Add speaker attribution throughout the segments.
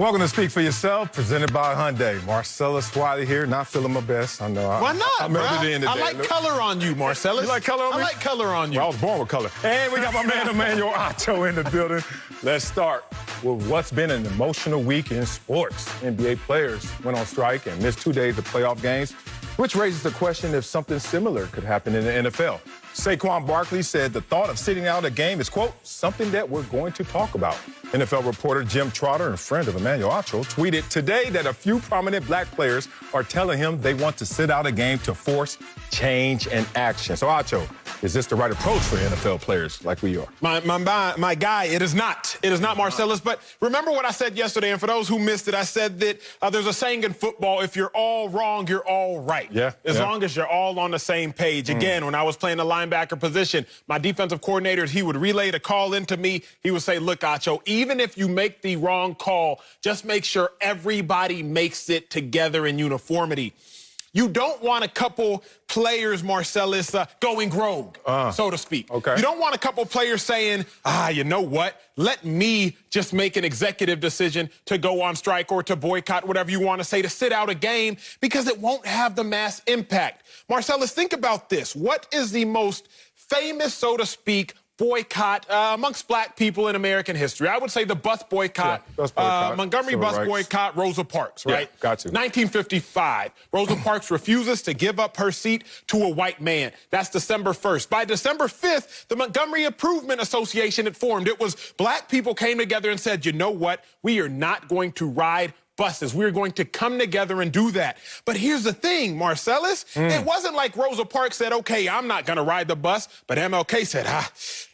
Speaker 1: Welcome to Speak for Yourself, presented by Hyundai. Marcellus Wiley here, not feeling my best. I know.
Speaker 2: Why not,
Speaker 1: I'm at the end of
Speaker 2: I
Speaker 1: the day.
Speaker 2: like color on you, Marcellus.
Speaker 1: You like color on me?
Speaker 2: I like color on you.
Speaker 1: Well, I was born with color. And we got my man, Emmanuel Acho, in the building. Let's start with what's been an emotional week in sports. NBA players went on strike and missed 2 days of playoff games, which raises the question if something similar could happen in the NFL. Saquon Barkley said the thought of sitting out a game is, quote, something that we're going to talk about. NFL reporter Jim Trotter, and friend of Emmanuel Acho, tweeted today that a few prominent black players are telling him they want to sit out a game to force change and action. So, Acho, is this the right approach for NFL players like we are?
Speaker 2: My guy, it is not. It is not, Marcellus. But remember what I said yesterday, and for those who missed it, I said that there's a saying in football, if you're all wrong, you're all right.
Speaker 1: Yeah.
Speaker 2: As long as you're all on the same page. Again, when I was playing the linebacker position, my defensive coordinators, he would relay the call into me. He would say, look, Acho, even if you make the wrong call, just make sure everybody makes it together in uniformity. You don't want a couple players, Marcellus, going rogue, so to speak.
Speaker 1: Okay.
Speaker 2: You don't want a couple players saying, you know what? Let me just make an executive decision to go on strike or to boycott, whatever you want to say, to sit out a game, because it won't have the mass impact. Marcellus, think about this. What is the most famous, so to speak, boycott amongst black people in American history? I would say the bus boycott, Montgomery bus boycott, Rosa Parks, right?
Speaker 1: Yeah, got to.
Speaker 2: 1955, Rosa Parks refuses to give up her seat to a white man. That's December 1st. By December 5th, the Montgomery Improvement Association had formed. It was black people came together and said, you know what? We are not going to ride buses. We're going to come together and do that. But here's the thing, Marcellus. It wasn't like Rosa Parks said, okay, I'm not going to ride the bus. But MLK said,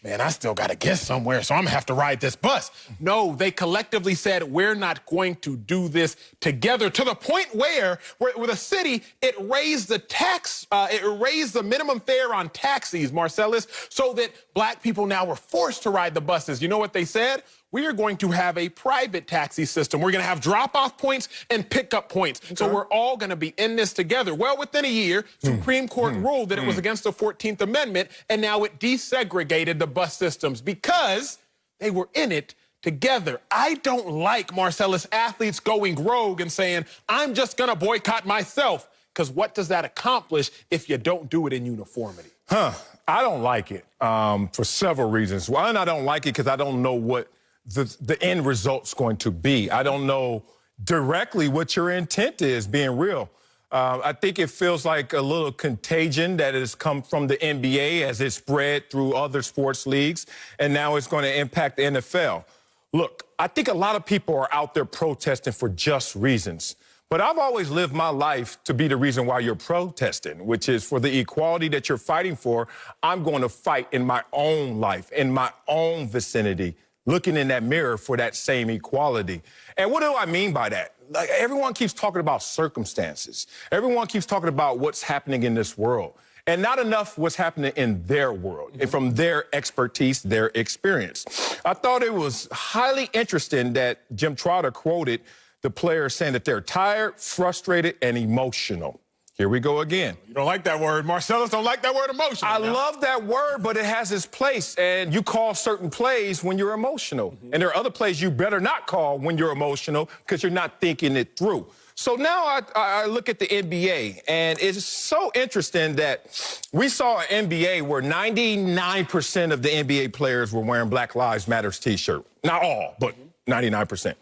Speaker 2: man, I still got to get somewhere, so I'm going to have to ride this bus. No, they collectively said, we're not going to do this together, to the point where with a city, it raised the tax, it raised the minimum fare on taxis, Marcellus, so that black people now were forced to ride the buses. You know what they said? We are going to have a private taxi system. We're going to have drop-off points and pick-up points. Okay. So we're all going to be in this together. Well, within a year, Supreme Court ruled that it was against the 14th Amendment, and now it desegregated the bus systems because they were in it together. I don't like, Marcellus, athletes going rogue and saying, I'm just going to boycott myself, because what does that accomplish if you don't do it in uniformity?
Speaker 1: I don't like it for several reasons. One, I don't like it because I don't know what the end result's going to be. I don't know directly what your intent is, being real. I think it feels like a little contagion that has come from the NBA as it spread through other sports leagues, and now it's going to impact the NFL. Look, I think a lot of people are out there protesting for just reasons. But I've always lived my life to be the reason why you're protesting, which is for the equality that you're fighting for. I'm going to fight in my own life, in my own vicinity, looking in that mirror for that same equality. And what do I mean by that? Like, everyone keeps talking about circumstances. Everyone keeps talking about what's happening in this world, and not enough what's happening in their world, and from their expertise, their experience. I thought it was highly interesting that Jim Trotter quoted the players saying that they're tired, frustrated, and emotional. Here we go again.
Speaker 2: You don't like that word. Marcellus don't like that word, emotional.
Speaker 1: I love that word, but it has its place. And you call certain plays when you're emotional. And there are other plays you better not call when you're emotional because you're not thinking it through. So now I look at the NBA, and it's so interesting that we saw an NBA where 99% of the NBA players were wearing Black Lives Matters t-shirt. Not all, but 99%.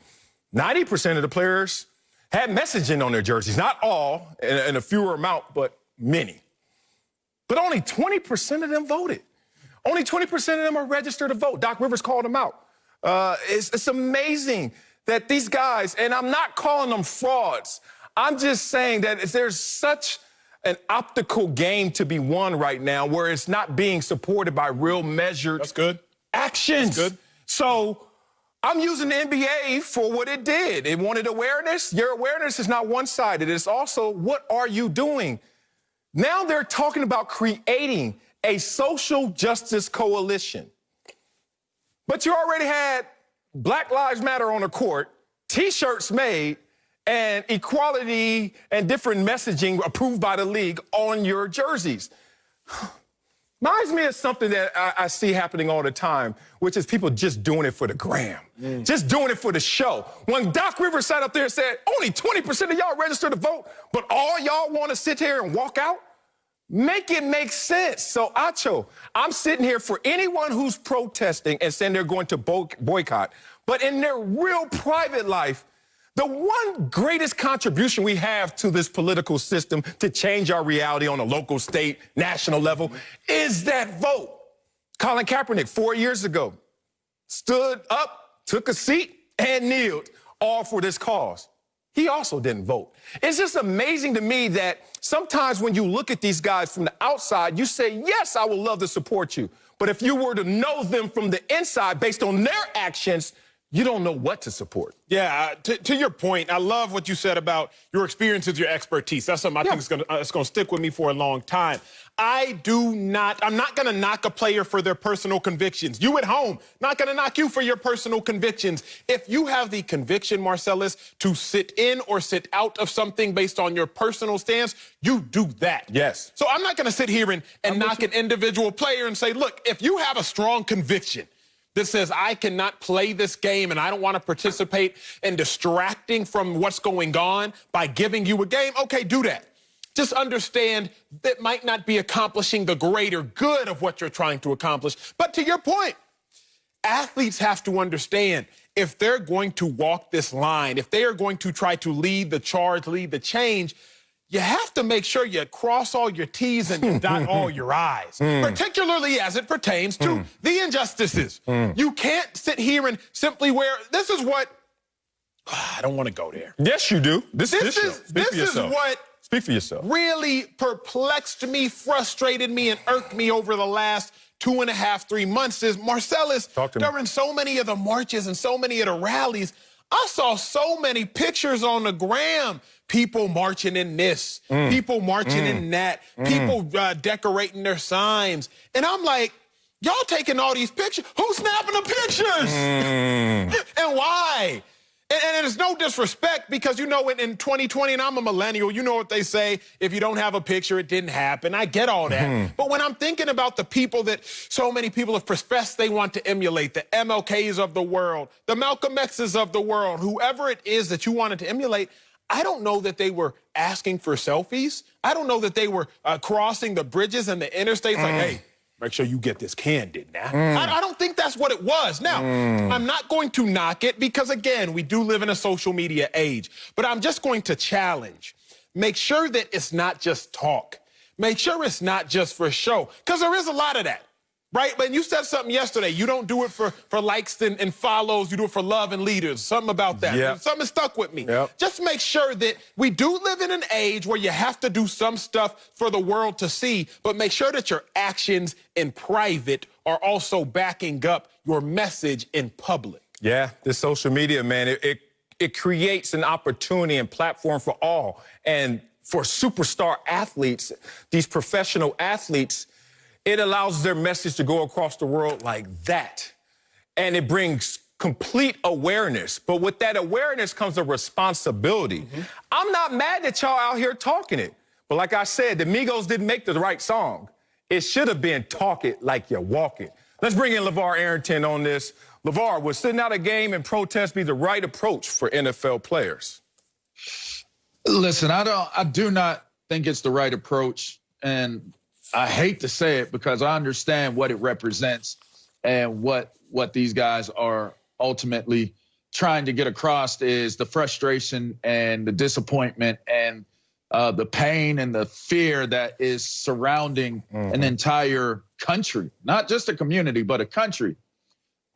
Speaker 1: 90% of the players had messaging on their jerseys. Not all, in a fewer amount, but many. But only 20% of them voted. Only 20% of them are registered to vote. Doc Rivers called them out. It's amazing that these guys, and I'm not calling them frauds, I'm just saying that there's such an optical game to be won right now where it's not being supported by real measured actions.
Speaker 2: That's good.
Speaker 1: So I'm using the NBA for what it did. It wanted awareness. Your awareness is not one-sided. It's also, what are you doing? Now they're talking about creating a social justice coalition. But you already had Black Lives Matter on the court, T-shirts made, and equality and different messaging approved by the league on your jerseys. Reminds me of something that I see happening all the time, which is people just doing it for the gram, just doing it for the show. When Doc Rivers sat up there and said, only 20% of y'all register to vote, but all y'all want to sit here and walk out, make it make sense. So, Acho, I'm sitting here for anyone who's protesting and saying they're going to boycott, but in their real private life, the one greatest contribution we have to this political system to change our reality on a local, state, national level is that vote. Colin Kaepernick, 4 years ago, stood up, took a seat, and kneeled, all for this cause. He also didn't vote. It's just amazing to me that sometimes when you look at these guys from the outside, you say, yes, I would love to support you. But if you were to know them from the inside based on their actions, you don't know what to support.
Speaker 2: Yeah, to your point, I love what you said about your experiences, your expertise. That's something I think is going to stick with me for a long time. I'm not going to knock a player for their personal convictions. You at home, not going to knock you for your personal convictions. If you have the conviction, Marcellus, to sit in or sit out of something based on your personal stance, you do that.
Speaker 1: Yes.
Speaker 2: So I'm not going to sit here and knock an individual player and say, look, if you have a strong conviction that says I cannot play this game and I don't want to participate in distracting from what's going on by giving you a game, okay, do that. Just understand that might not be accomplishing the greater good of what you're trying to accomplish. But to your point, athletes have to understand if they're going to walk this line, if they are going to try to lead the charge, lead the change, you have to make sure you cross all your T's and you dot all your I's, particularly as it pertains to the injustices. You can't sit here and simply this is what, I don't want to go there.
Speaker 1: Yes, you do. This
Speaker 2: is what
Speaker 1: Speak for yourself.
Speaker 2: Really perplexed me, frustrated me, and irked me over the last 2.5, 3 months is, Marcellus, during so many of the marches and so many of the rallies, I saw so many pictures on the gram. People marching in this, people marching in that, people decorating their signs. And I'm like, y'all taking all these pictures. Who's snapping the pictures? And why? And it's no disrespect because, you know, in 2020, and I'm a millennial, you know what they say, if you don't have a picture, it didn't happen. I get all that. But when I'm thinking about the people that so many people have professed they want to emulate, the MLKs of the world, the Malcolm X's of the world, whoever it is that you wanted to emulate, I don't know that they were asking for selfies. I don't know that they were crossing the bridges and the interstates like, hey, make sure you get this candid now. I don't think that's what it was. Now, I'm not going to knock it because, again, we do live in a social media age. But I'm just going to challenge. Make sure that it's not just talk. Make sure it's not just for show. Because there is a lot of that, right? But you said something yesterday. You don't do it for likes and follows. You do it for love and leaders. Something about that.
Speaker 1: Yep.
Speaker 2: Something stuck with me.
Speaker 1: Yep.
Speaker 2: Just make sure that we do live in an age where you have to do some stuff for the world to see, but make sure that your actions in private are also backing up your message in public.
Speaker 1: Yeah, this social media, man, it creates an opportunity and platform for all. And for superstar athletes, these professional athletes, it allows their message to go across the world like that. And it brings complete awareness. But with that awareness comes a responsibility. I'm not mad that y'all out here talking it. But like I said, the Migos didn't make the right song. It should have been Talk It Like You Walk It. Let's bring in LeVar Arrington on this. LeVar, would sitting out a game and protest be the right approach for NFL players?
Speaker 3: Listen, I do not think it's the right approach. And I hate to say it because I understand what it represents and what these guys are ultimately trying to get across is the frustration and the disappointment and the pain and the fear that is surrounding an entire country, not just a community, but a country.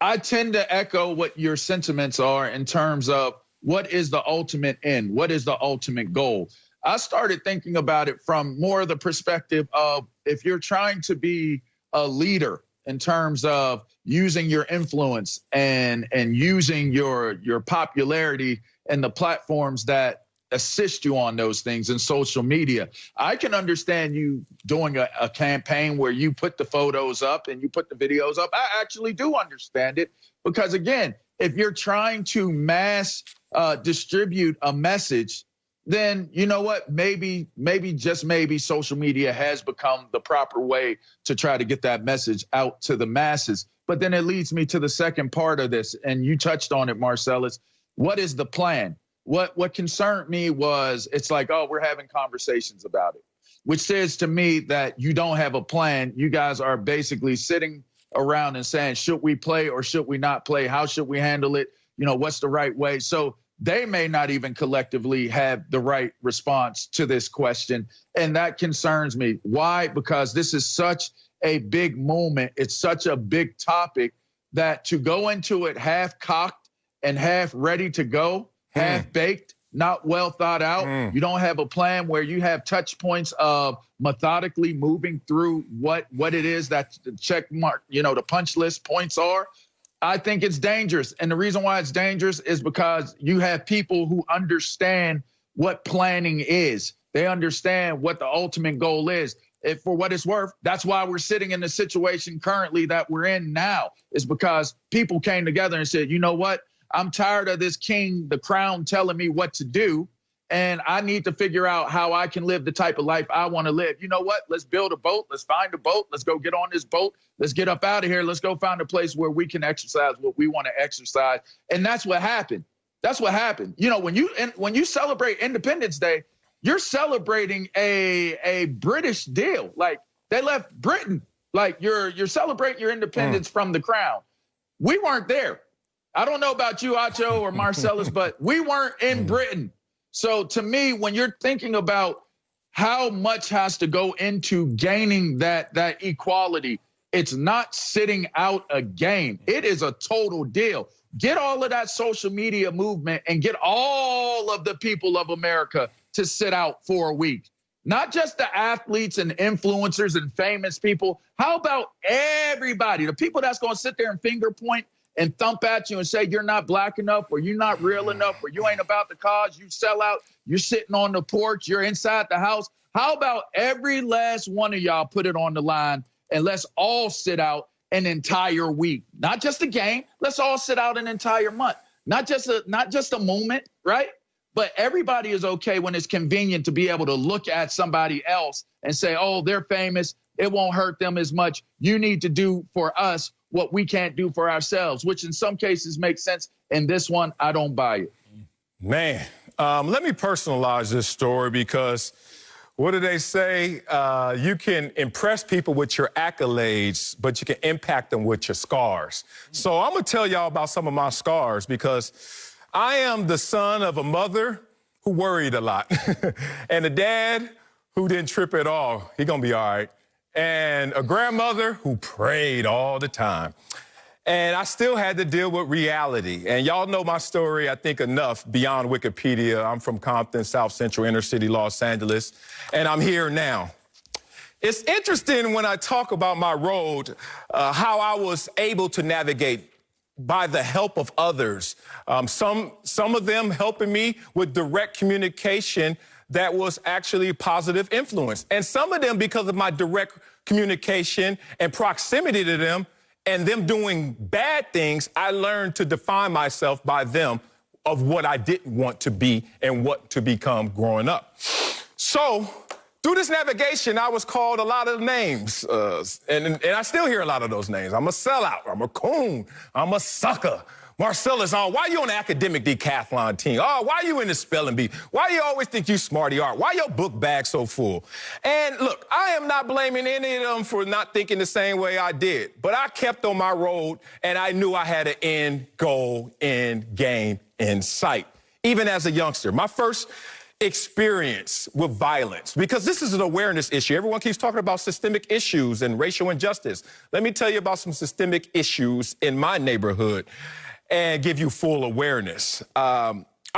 Speaker 3: I tend to echo what your sentiments are in terms of what is the ultimate end? What is the ultimate goal? I started thinking about it from more of the perspective of if you're trying to be a leader in terms of using your influence and using your popularity and the platforms that assist you on those things in social media. I can understand you doing a campaign where you put the photos up and you put the videos up. I actually do understand it because, again, if you're trying to mass distribute a message then you know what? Maybe just maybe social media has become the proper way to try to get that message out to the masses. But then it leads me to the second part of this, and you touched on it, Marcellus. What is the plan? What concerned me was it's like, oh, we're having conversations about it, which says to me that you don't have a plan. You guys are basically sitting around and saying, should we play or should we not play? How should we handle it? You know, what's the right way? So they may not even collectively have the right response to this question. And that concerns me. Why? Because this is such a big moment. It's such a big topic that to go into it half cocked and half ready to go, half baked, not well thought out. You don't have a plan where you have touch points of methodically moving through what it is that the check mark, you know, the punch list points are. I think it's dangerous. And the reason why it's dangerous is because you have people who understand what planning is. They understand what the ultimate goal is. If, for what it's worth, that's why we're sitting in the situation currently that we're in now, is because people came together and said, you know what? I'm tired of this king, the crown, telling me what to do. And I need to figure out how I can live the type of life I want to live. You know what? Let's build a boat. Let's find a boat. Let's go get on this boat. Let's get up out of here. Let's go find a place where we can exercise what we want to exercise. And that's what happened. That's what happened. You know, when you celebrate Independence Day, you're celebrating a British deal. Like, they left Britain. Like, you're celebrating your independence from the crown. We weren't there. I don't know about you, Acho or Marcellus, but we weren't in Britain. So to me, when you're thinking about how much has to go into gaining that equality, it's not sitting out a game. It is a total deal. Get all of that social media movement and get all of the people of America to sit out for a week. Not just the athletes and influencers and famous people. How about everybody? The people that's going to sit there and finger point and thump at you and say you're not black enough or you're not real enough or you ain't about the cause, you sell out, you're sitting on the porch, you're inside the house. How about every last one of y'all put it on the line and let's all sit out an entire week? Not just a game. Let's all sit out an entire month. Not just a moment, right? But everybody is okay when it's convenient to be able to look at somebody else and say, oh, they're famous. It won't hurt them as much. You need to do for us what we can't do for ourselves, which in some cases makes sense. In this one, I don't buy it.
Speaker 1: Man, let me personalize this story because what do they say? You can impress people with your accolades, but you can impact them with your scars. So I'm going to tell y'all about some of my scars because I am the son of a mother who worried a lot and a dad who didn't trip at all. He going to be all right. And a grandmother who prayed all the time. And I still had to deal with reality. And y'all know my story, I think, enough beyond Wikipedia. I'm from Compton, South Central, inner city, Los Angeles, and I'm here now. It's interesting when I talk about my road, how I was able to navigate by the help of others. Some of them helping me with direct communication that was actually positive influence. And some of them, because of my direct communication and proximity to them and them doing bad things, I learned to define myself by them of what I didn't want to be and what to become growing up. So through this navigation, I was called a lot of names, and I still hear a lot of those names. I'm a sellout, I'm a coon, I'm a sucker. Marcellus, why you on the academic decathlon team? Oh, why you in the spelling bee? Why you always think you smarty art? Why your book bag so full? And look, I am not blaming any of them for not thinking the same way I did, but I kept on my road and I knew I had an end goal, end game in sight, even as a youngster. My first experience with violence, because this is an awareness issue. Everyone keeps talking about systemic issues and racial injustice. Let me tell you about some systemic issues in my neighborhood and give you full awareness. I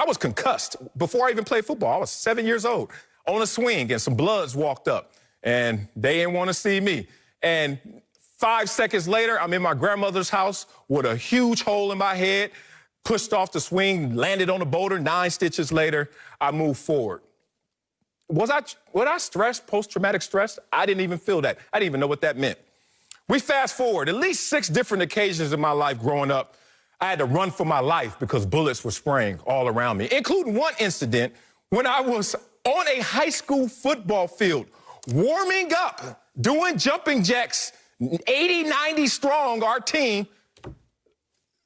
Speaker 1: was concussed before I even played football. I was 7 years old on a swing and some Bloods walked up and they didn't want to see me. And 5 seconds later, I'm in my grandmother's house with a huge hole in my head, pushed off the swing, landed on the boulder. 9 stitches later, I moved forward. Was I stressed, post-traumatic stress? I didn't even feel that. I didn't even know what that meant. We fast forward, at least 6 different occasions in my life growing up, I had to run for my life because bullets were spraying all around me, including one incident when I was on a high school football field, warming up, doing jumping jacks, 80, 90 strong, our team,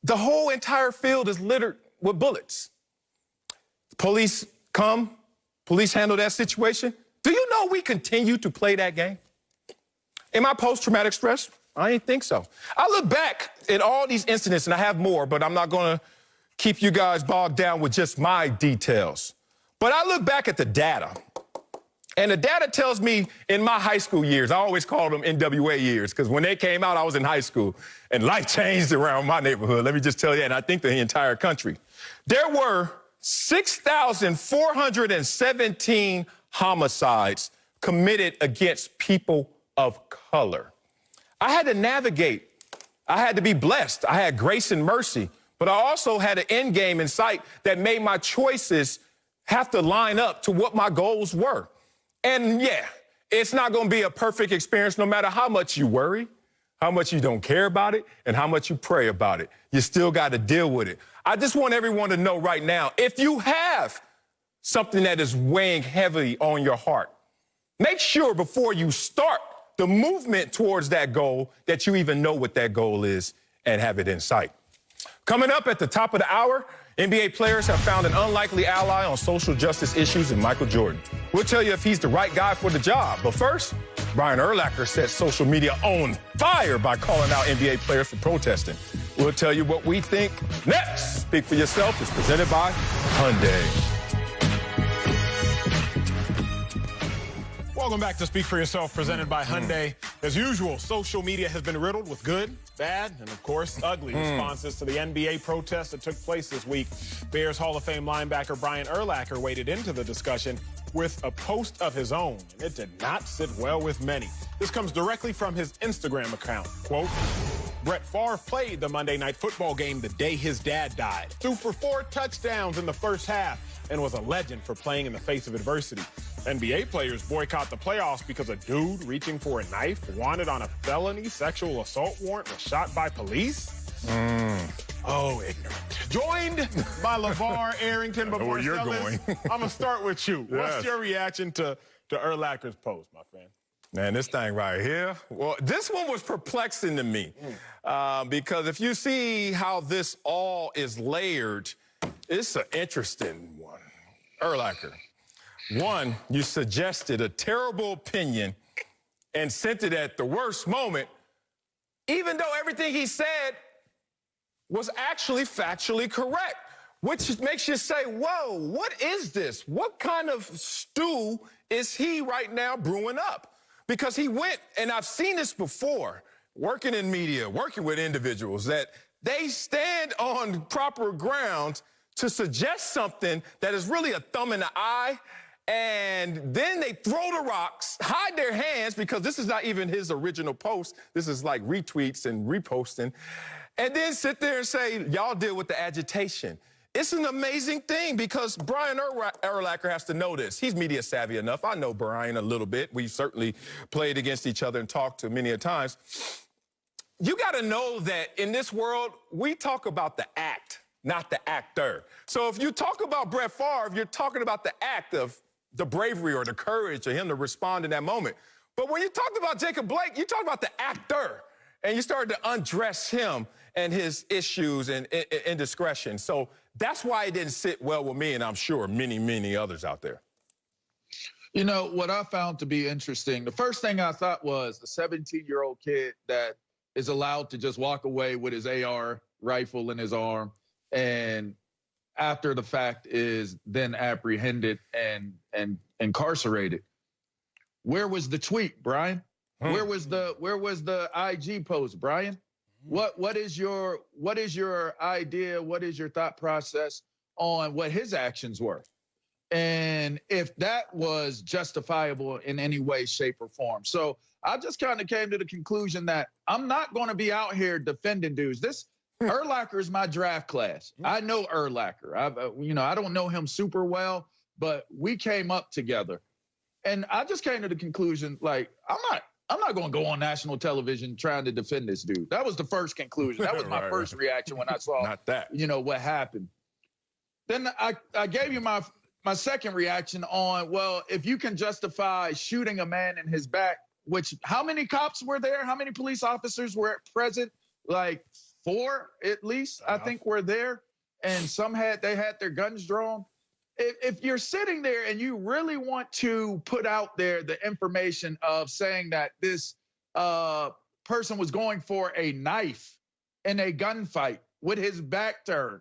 Speaker 1: the whole entire field is littered with bullets. Police come, police handle that situation. Do you know we continue to play that game? Am I post-traumatic stress? I didn't think so. I look back at all these incidents, and I have more, but I'm not going to keep you guys bogged down with just my details. But I look back at the data, and the data tells me in my high school years, I always called them NWA years, because when they came out, I was in high school, and life changed around my neighborhood. Let me just tell you, and I think the entire country. There were 6,417 homicides committed against people of color. I had to navigate. I had to be blessed. I had grace and mercy, but I also had an end game in sight that made my choices have to line up to what my goals were. And yeah, it's not going to be a perfect experience no matter how much you worry, how much you don't care about it, and how much you pray about it. You still got to deal with it. I just want everyone to know right now, if you have something that is weighing heavily on your heart, make sure before you start the movement towards that goal that you even know what that goal is and have it in sight. Coming up at the top of the hour, NBA players have found an unlikely ally on social justice issues in Michael Jordan. We'll tell you if he's the right guy for the job. But first, Brian Urlacher set social media on fire by calling out NBA players for protesting. We'll tell you what we think next. Speak for Yourself is presented by Hyundai.
Speaker 2: Welcome back to Speak for Yourself, presented by Hyundai. As usual, social media has been riddled with good, bad, and of course, ugly responses to the NBA protests that took place this week. Bears Hall of Fame linebacker Brian Urlacher waded into the discussion with a post of his own, and it did not sit well with many. This comes directly from his Instagram account. Quote, Brett Favre played the Monday Night Football game the day his dad died. Threw for 4 touchdowns in the first half and was a legend for playing in the face of adversity. NBA players boycott the playoffs because a dude reaching for a knife wanted on a felony sexual assault warrant was shot by police? Oh, ignorant. Joined by LeVar Arrington. But
Speaker 1: where you're going.
Speaker 2: I'm going to start with you.
Speaker 1: Yes.
Speaker 2: What's your reaction to Urlacher's post, my friend?
Speaker 1: Man, this thing right here, well, this one was perplexing to me because if you see how this all is layered, it's an interesting one. Urlacher, one, you suggested a terrible opinion and sent it at the worst moment, even though everything he said was actually factually correct, which makes you say, whoa, what is this? What kind of stew is he right now brewing up? Because he went, and I've seen this before, working in media, working with individuals, that they stand on proper ground to suggest something that is really a thumb in the eye, and then they throw the rocks, hide their hands, because this is not even his original post. This is like retweets and reposting, and then sit there and say, y'all deal with the agitation. It's an amazing thing because Brian Urlacher has to know this. He's media savvy enough. I know Brian a little bit. We've certainly played against each other and talked to many a times. You got to know that in this world, we talk about the act, not the actor. So if you talk about Brett Favre, you're talking about the act of the bravery or the courage of him to respond in that moment. But when you talked about Jacob Blake, you talked about the actor, and you started to undress him and his issues and indiscretion. So that's why it didn't sit well with me, and I'm sure many, many others out there.
Speaker 3: You know, what I found to be interesting, the first thing I thought was the 17-year-old kid that is allowed to just walk away with his AR rifle in his arm, and after the fact is then apprehended and incarcerated. Where was the tweet, Brian? Where was the IG post, Brian? What is your idea? What is your thought process on what his actions were? And if that was justifiable in any way, shape, or form. So I just kind of came to the conclusion that I'm not going to be out here defending dudes. This Urlacher is my draft class. I know Urlacher. I don't know him super well, but we came up together. And I just came to the conclusion, like, I'm not going to go on national television trying to defend this dude. That was the first conclusion. That was my first reaction when I saw,
Speaker 1: Not that.
Speaker 3: what happened. Then I gave you my my second reaction on, well, if you can justify shooting a man in his back, which how many cops were there? How many police officers were present? Like 4 at least, I think, were there. And some they had their guns drawn. If you're sitting there and you really want to put out there the information of saying that this person was going for a knife in a gunfight with his back turned,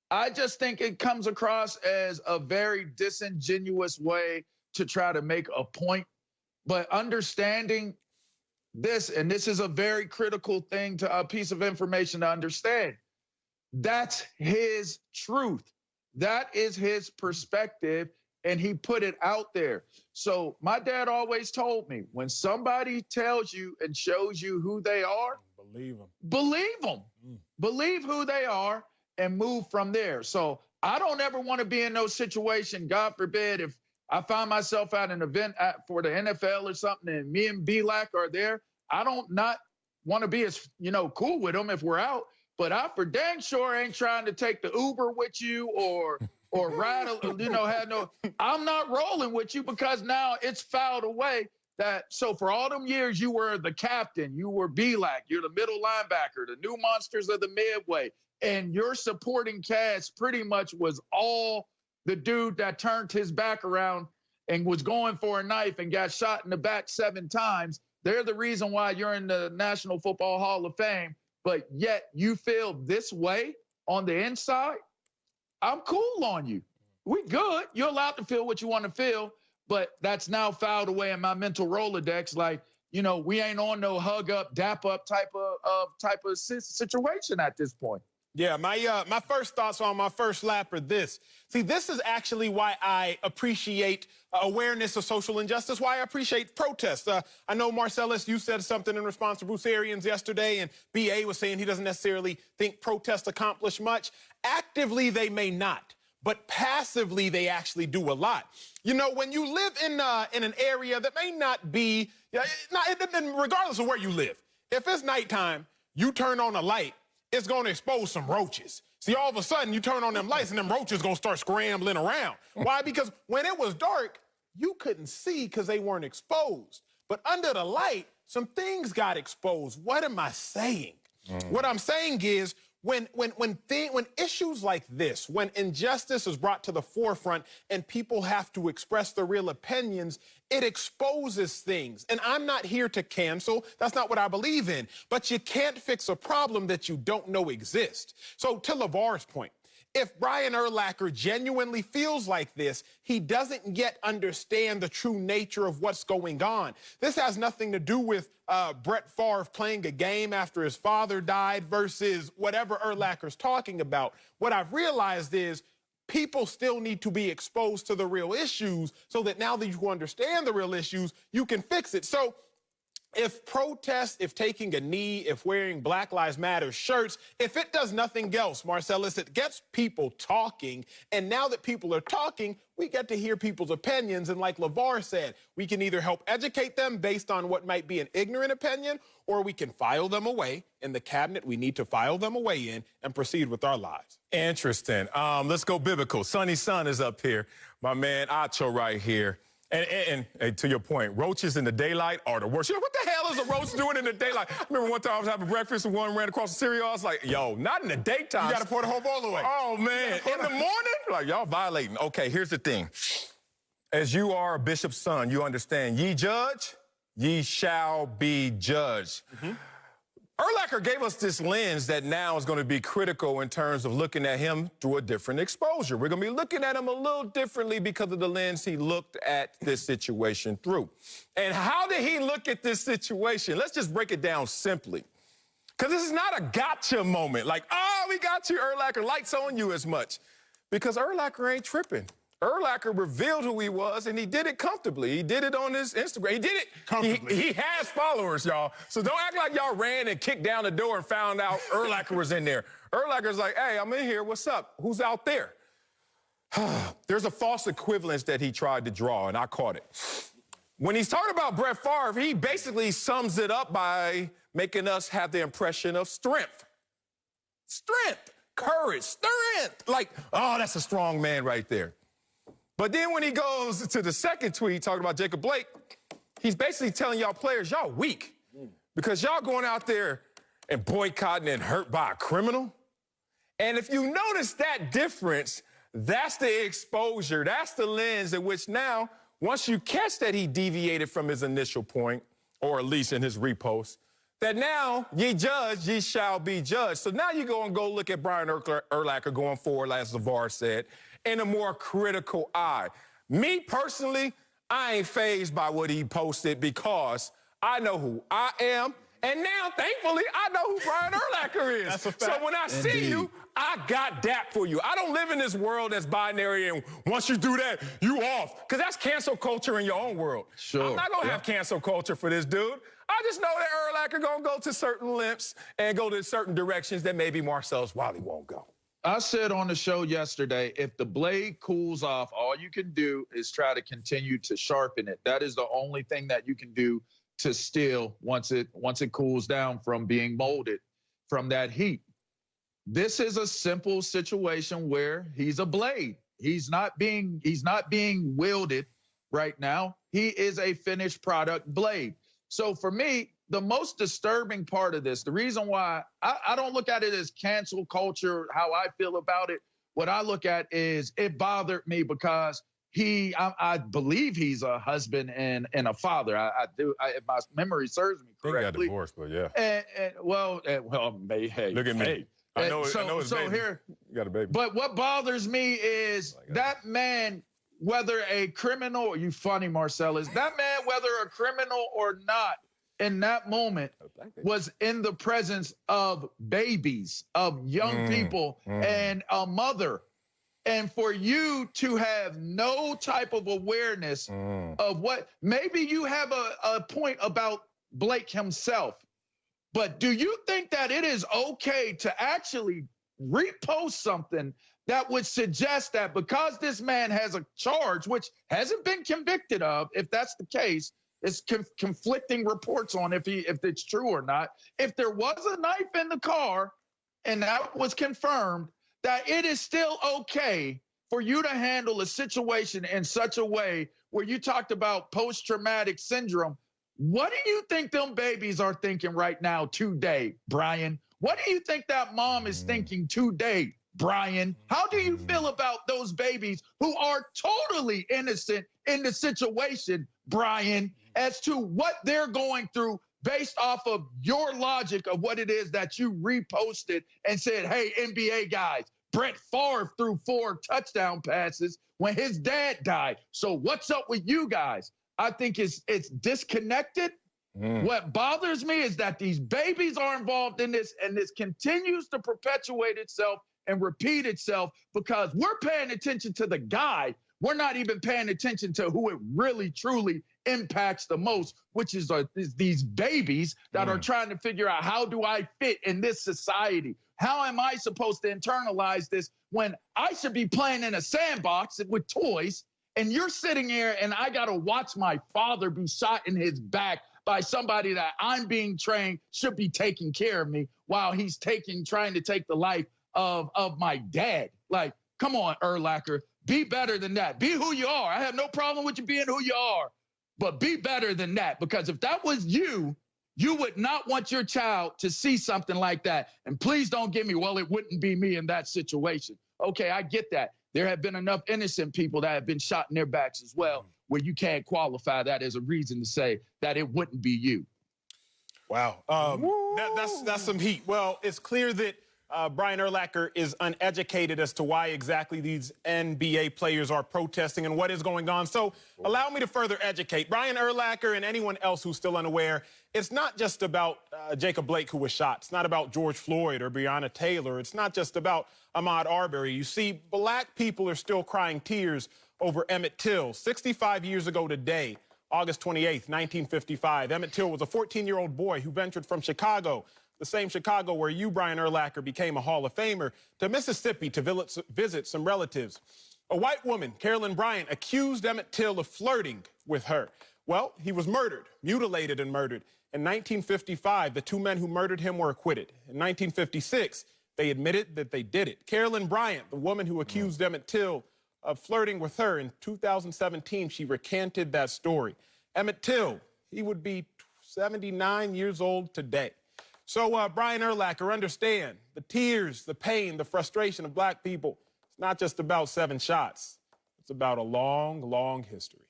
Speaker 3: I just think it comes across as a very disingenuous way to try to make a point. But understanding this, and this is a very critical thing to a piece of information to understand, that's his truth. That is his perspective, and he put it out there. So my dad always told me, when somebody tells you and shows you who they are,
Speaker 2: believe them.
Speaker 3: Believe them. Believe who they are and move from there. So I don't ever want to be in no situation, God forbid, if I find myself at an event for the NFL or something and me and B-Lack are there, I don't not want to be as, cool with them if we're out. But I for dang sure ain't trying to take the Uber with you or ride, I'm not rolling with you, because now it's fouled away that, so for all them years you were the captain, you were B-Lack, you're the middle linebacker, the new monsters of the midway, and your supporting cast pretty much was all the dude that turned his back around and was going for a knife and got shot in the back 7 times. They're the reason why you're in the National Football Hall of Fame. But yet you feel this way on the inside, I'm cool on you. We good. You're allowed to feel what you want to feel, but that's now filed away in my mental Rolodex. Like, we ain't on no hug up, dap up type of situation at this point.
Speaker 2: Yeah, my first thoughts on my first lap are this. See, this is actually why I appreciate awareness of social injustice, why I appreciate protests. I know, Marcellus, you said something in response to Bruce Arians yesterday, and B.A. was saying he doesn't necessarily think protests accomplish much. Actively, they may not, but passively, they actually do a lot. When you live in an area that may not be, regardless of where you live, if it's nighttime, you turn on a light, it's going to expose some roaches. See, all of a sudden, you turn on them lights and them roaches going to start scrambling around. Why? Because when it was dark, you couldn't see because they weren't exposed. But under the light, some things got exposed. What am I saying? What I'm saying is, when issues like this, when injustice is brought to the forefront and people have to express their real opinions, it exposes things. And I'm not here to cancel. That's not what I believe in. But you can't fix a problem that you don't know exists. So to LeVar's point, if Brian Urlacher genuinely feels like this, he doesn't yet understand the true nature of what's going on. This has nothing to do with Brett Favre playing a game after his father died versus whatever Urlacher's talking about. What I've realized is people still need to be exposed to the real issues so that now that you understand the real issues, you can fix it. So if protest, if taking a knee, if wearing Black Lives Matter shirts, if it does nothing else, Marcellus, it gets people talking. And now that people are talking, we get to hear people's opinions. And like LeVar said, we can either help educate them based on what might be an ignorant opinion, or we can file them away in the cabinet we need to file them away in and proceed with our lives.
Speaker 1: Interesting. Let's go biblical. Sonny Son is up here. My man Acho right here. And to your point, roaches in the daylight are the worst. What the hell is a roach doing in the daylight? I remember one time I was having breakfast and one ran across the cereal. I was like, yo, not in the daytime.
Speaker 2: You got to pour the whole bowl away.
Speaker 1: Oh, man. In the morning? Like, y'all violating. Okay, here's the thing. As you are a bishop's son, you understand, ye judge, ye shall be judged. Urlacher gave us this lens that now is going to be critical in terms of looking at him through a different exposure. We're going to be looking at him a little differently because of the lens he looked at this situation through. And how did he look at this situation? Let's just break it down simply. Because this is not a gotcha moment. Like, oh, we got you, Urlacher, lights on you as much. Because Urlacher ain't tripping. Urlacher revealed who he was, and he did it comfortably. He did it on his Instagram. He did it comfortably. He has followers, y'all. So don't act like y'all ran and kicked down the door and found out Urlacher was in there. Urlacher's like, hey, I'm in here. What's up? Who's out there? There's a false equivalence that he tried to draw, and I caught it. When he's talking about Brett Favre, he basically sums it up by making us have the impression of strength. Strength, courage, strength. Like, oh, that's a strong man right there. But then when he goes to the second tweet talking about Jacob Blake, he's basically telling y'all players, y'all weak. Because y'all going out there and boycotting and hurt by a criminal. And if you notice that difference, that's the exposure. That's the lens in which now, once you catch that he deviated from his initial point, or at least in his repost, that now ye judge, ye shall be judged. So now you go and go look at Brian Urlacher going forward, as LeVar said, in a more critical eye. Me personally, I ain't fazed by what he posted because I know who I am. And now, thankfully, I know who Brian Urlacher is.
Speaker 2: That's a fact.
Speaker 1: So when I see you, I got that for you. I don't live in this world that's binary and once you do that, you off. Because that's cancel culture in your own world.
Speaker 3: Sure.
Speaker 1: I'm not going to have cancel culture for this dude. I just know that Urlacher going to go to certain lengths and go to certain directions that maybe Marcellus Wiley won't go.
Speaker 3: I said on the show yesterday, if the blade cools off, all you can do is try to continue to sharpen it. That is the only thing that you can do to still once it cools down from being molded from that heat. This is a simple situation where he's a blade. He's not being wielded right now. He is a finished product blade. So for me, the most disturbing part of this, the reason why I don't look at it as cancel culture, how I feel about it, what I look at is it bothered me because I believe he's a husband and a father. If my memory serves me correctly.
Speaker 1: He got divorced, but yeah.
Speaker 3: Well, hey,
Speaker 1: look at me.
Speaker 3: Hey.
Speaker 1: I know his baby.
Speaker 3: Here,
Speaker 1: you got a baby.
Speaker 3: But what bothers me is that man, whether a criminal, you funny, Marcellus, that man, whether a criminal or not, in that moment was in the presence of babies, of young people, and a mother. And for you to have no type of awareness of what, maybe you have a point about Blake himself, but do you think that it is okay to actually repost something that would suggest that because this man has a charge, which hasn't been convicted of, if that's the case, it's conflicting reports on if it's true or not. If there was a knife in the car and that was confirmed, that it is still okay for you to handle a situation in such a way where you talked about post-traumatic syndrome. What do you think them babies are thinking right now today, Brian? What do you think that mom is thinking today, Brian? How do you feel about those babies who are totally innocent in the situation, Brian, as to what they're going through based off of your logic of what it is that you reposted and said, hey, NBA guys, Brett Favre threw 4 touchdown passes when his dad died. So what's up with you guys? I think it's disconnected. What bothers me is that these babies are involved in this, and this continues to perpetuate itself and repeat itself because we're paying attention to the guy. We're not even paying attention to who it really, truly impacts the most, which is these babies that are trying to figure out, how do I fit in this society? How am I supposed to internalize this when I should be playing in a sandbox with toys, and you're sitting here and I got to watch my father be shot in his back by somebody that I'm being trained should be taking care of me while he's trying to take the life of my dad. Like, come on, Urlacher, be better than that. Be who you are. I have no problem with you being who you are, but be better than that, because if that was you, you would not want your child to see something like that. And please don't give me, well, it wouldn't be me in that situation. Okay, I get that. There have been enough innocent people that have been shot in their backs as well, where you can't qualify that as a reason to say that it wouldn't be you.
Speaker 2: Wow. That's some heat. Well, it's clear that Brian Urlacher is uneducated as to why exactly these NBA players are protesting and what is going on. So allow me to further educate. Brian Urlacher and anyone else who's still unaware, it's not just about Jacob Blake who was shot. It's not about George Floyd or Breonna Taylor. It's not just about Ahmaud Arbery. You see, black people are still crying tears over Emmett Till. 65 years ago today, August 28th, 1955, Emmett Till was a 14-year-old boy who ventured from Chicago, the same Chicago where you, Brian Urlacher, became a Hall of Famer, to Mississippi to visit some relatives. A white woman, Carolyn Bryant, accused Emmett Till of flirting with her. Well, he was murdered, mutilated and murdered. In 1955, the 2 men who murdered him were acquitted. In 1956, they admitted that they did it. Carolyn Bryant, the woman who accused Emmett Till of flirting with her. In 2017, she recanted that story. Emmett Till, he would be 79 years old today. So, Brian Urlacher, understand the tears, the pain, the frustration of black people. It's not just about 7 shots. It's about a long, long history.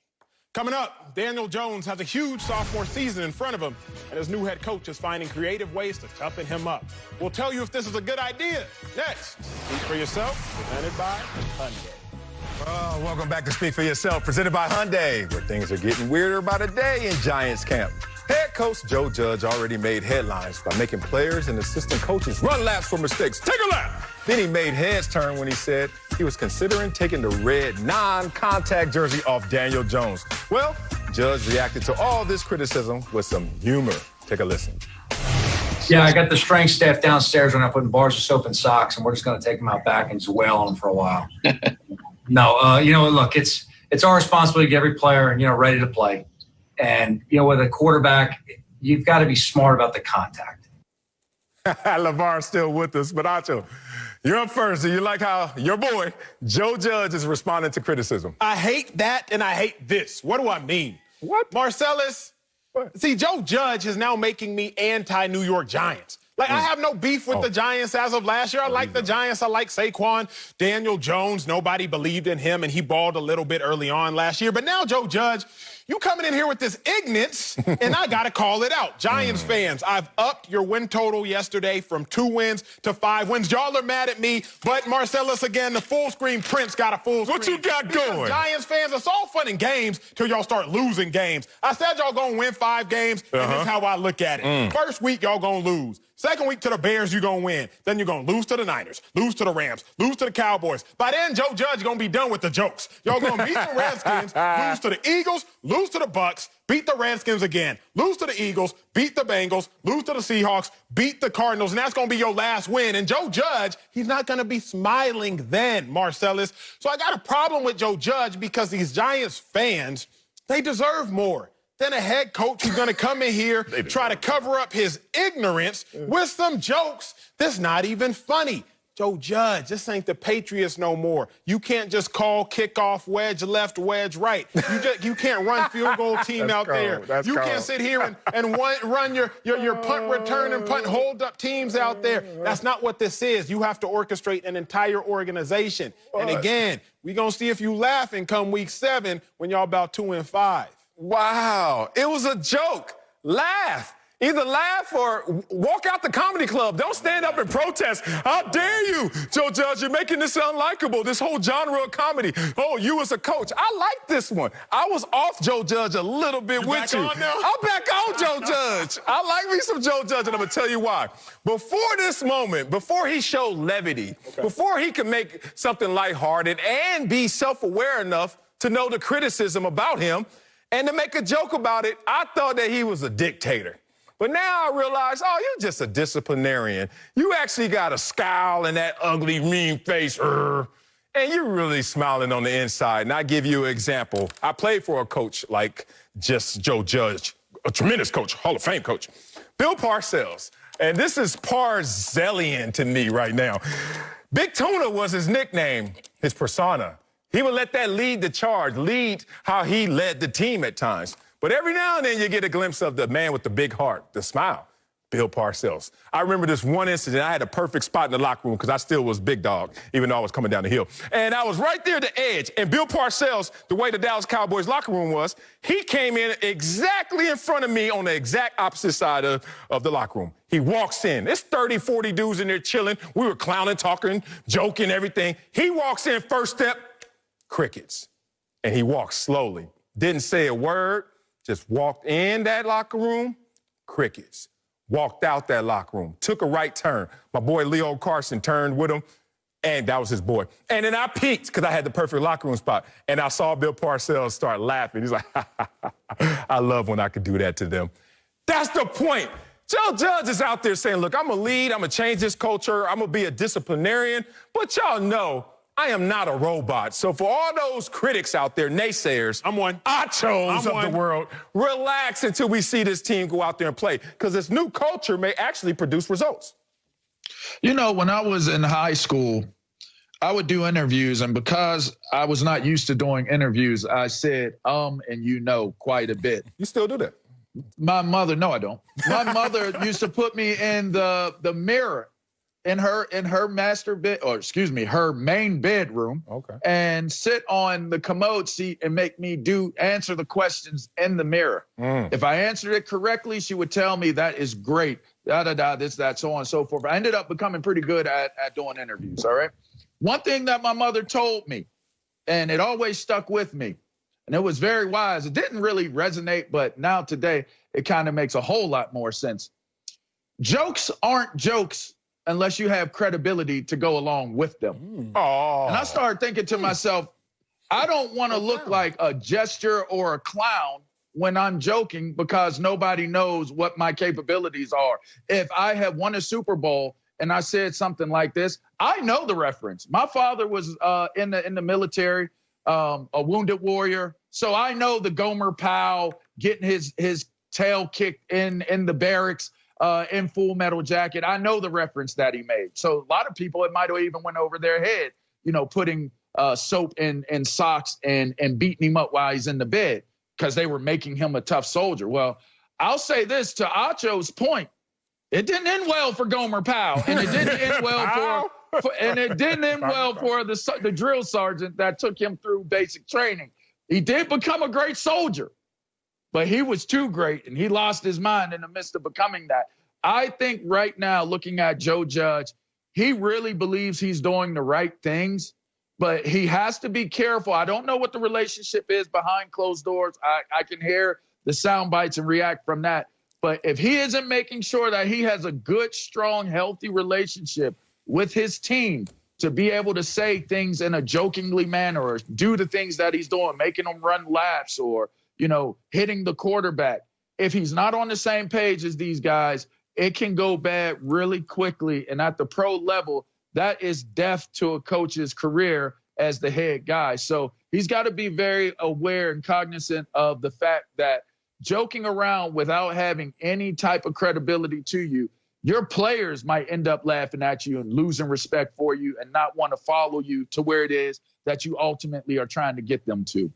Speaker 2: Coming up, Daniel Jones has a huge sophomore season in front of him, and his new head coach is finding creative ways to toughen him up. We'll tell you if this is a good idea. Next, Speak for Yourself, presented by Hyundai.
Speaker 1: Welcome back to Speak for Yourself, presented by Hyundai, where things are getting weirder by the day in Giants camp. Head coach Joe Judge already made headlines by making players and assistant coaches run laps for mistakes. Take a lap! Then he made heads turn when he said he was considering taking the red non-contact jersey off Daniel Jones. Well, Judge reacted to all this criticism with some humor. Take a listen.
Speaker 4: Yeah, I got the strength staff downstairs when I'm putting bars of soap and socks, and we're just going to take them out back and just wail on them for a while. No, look, it's our responsibility to get every player, ready to play. And, with a quarterback, you've got to be smart about the contact.
Speaker 1: LeVar's still with us, but Acho, you're up first. Do you like how your boy, Joe Judge, is responding to criticism?
Speaker 2: I hate that, and I hate this. What do I mean?
Speaker 1: What?
Speaker 2: Marcellus, see, Joe Judge is now making me anti-New York Giants. I have no beef with the Giants as of last year. I like the Giants. I like Saquon. Daniel Jones, nobody believed in him, and he balled a little bit early on last year. But now, Joe Judge, you coming in here with this ignorance, and I got to call it out. Giants fans, I've upped your win total yesterday from 2 wins to 5 wins. Y'all are mad at me, but Marcellus, again, the full screen Prince got a full screen.
Speaker 1: What you got going?
Speaker 2: Giants fans, it's all fun and games till y'all start losing games. I said y'all going to win 5 games, and this is how I look at it. First week, y'all going to lose. Second week to the Bears, you're going to win. Then you're going to lose to the Niners, lose to the Rams, lose to the Cowboys. By then, Joe Judge going to be done with the jokes. Y'all going to beat the Redskins, lose to the Eagles, lose to the Bucks, beat the Redskins again, lose to the Eagles, beat the Bengals, lose to the Seahawks, beat the Cardinals, and that's going to be your last win. And Joe Judge, he's not going to be smiling then, Marcellus. So I got a problem with Joe Judge because these Giants fans, they deserve more than a head coach who's going to come in here, try to cover up his ignorance with some jokes that's not even funny. Joe Judge, this ain't the Patriots no more. You can't just call kickoff wedge left, wedge right. You can't run field goal team out there. You can't sit here and run your punt return and punt hold up teams out there. That's not what this is. You have to orchestrate an entire organization. And again, we're going to see if you laughing come week 7 when y'all about 2-5.
Speaker 1: Wow, it was a joke. Laugh. Either laugh or walk out the comedy club. Don't stand up and protest. How dare you, Joe Judge? You're making this unlikable, this whole genre of comedy. Oh, you as a coach. I like this one. I was off Joe Judge a little bit with you. I'm back on Joe Judge. I like me some Joe Judge, and I'm going to tell you why. Before this moment, before he showed levity, before he could make something lighthearted and be self-aware enough to know the criticism about him and to make a joke about it, I thought that he was a dictator. But now I realize, oh, you're just a disciplinarian. You actually got a scowl and that ugly, mean face, and you're really smiling on the inside. And I give you an example. I played for a coach like just Joe Judge, a tremendous coach, Hall of Fame coach, Bill Parcells. And this is Parzellian to me right now. Big Tuna was his nickname, his persona. He would let that lead the charge, lead how he led the team at times. But every now and then you get a glimpse of the man with the big heart, the smile, Bill Parcells. I remember this one incident. I had a perfect spot in the locker room because I still was big dog, even though I was coming down the hill. And I was right there at the edge. And Bill Parcells, the way the Dallas Cowboys locker room was, he came in exactly in front of me on the exact opposite side of the locker room. He walks in. There's 30, 40 dudes in there chilling. We were clowning, talking, joking, everything. He walks in, first step, crickets. And he walked slowly. Didn't say a word. Just walked in that locker room, crickets. Walked out that locker room, took a right turn. My boy Leo Carson turned with him, and that was his boy. And then I peeked because I had the perfect locker room spot, and I saw Bill Parcells start laughing. He's like, I love when I could do that to them. That's the point. Joe Judge is out there saying, look, I'm going to lead, I'm going to change this culture, I'm going to be a disciplinarian, but y'all know I am not a robot. So for all those critics out there, naysayers,
Speaker 2: I'm one.
Speaker 1: Achos of the world, relax until we see this team go out there and play, because this new culture may actually produce results.
Speaker 3: You know, when I was in high school, I would do interviews, and because I was not used to doing interviews, I said, and quite a bit.
Speaker 1: You still do that?
Speaker 3: My mother, no, I don't. My mother used to put me in the mirror in her her main bedroom.
Speaker 1: Okay.
Speaker 3: And sit on the commode seat and make me answer the questions in the mirror. If I answered it correctly, she would tell me that is great, this, that, so on and so forth. I ended up becoming pretty good at doing interviews, all right? One thing that my mother told me, and it always stuck with me, and it was very wise. It didn't really resonate, but now today, it kind of makes a whole lot more sense. Jokes aren't jokes unless you have credibility to go along with them.
Speaker 1: Oh.
Speaker 3: And I started thinking to myself, I don't want to look like a jester or a clown when I'm joking because nobody knows what my capabilities are. If I have won a Super Bowl and I said something like this, I know the reference. My father was in the military, a wounded warrior. So I know the Gomer Pyle getting his tail kicked in the barracks in Full Metal Jacket. I know the reference that he made. So a lot of people, it might have even went over their head, putting soap in socks and beating him up while he's in the bed because they were making him a tough soldier. Well, I'll say this to Acho's point. It didn't end well for Gomer Pyle, and it didn't end well for the drill sergeant that took him through basic training. He did become a great soldier, but he was too great, and he lost his mind in the midst of becoming that. I think right now, looking at Joe Judge, he really believes he's doing the right things, but he has to be careful. I don't know what the relationship is behind closed doors. I can hear the sound bites and react from that. But if he isn't making sure that he has a good, strong, healthy relationship with his team to be able to say things in a jokingly manner or do the things that he's doing, making them run laps or, hitting the quarterback. If he's not on the same page as these guys, it can go bad really quickly. And at the pro level, that is death to a coach's career as the head guy. So he's got to be very aware and cognizant of the fact that joking around without having any type of credibility to you, your players might end up laughing at you and losing respect for you and not want to follow you to where it is that you ultimately are trying to get them to.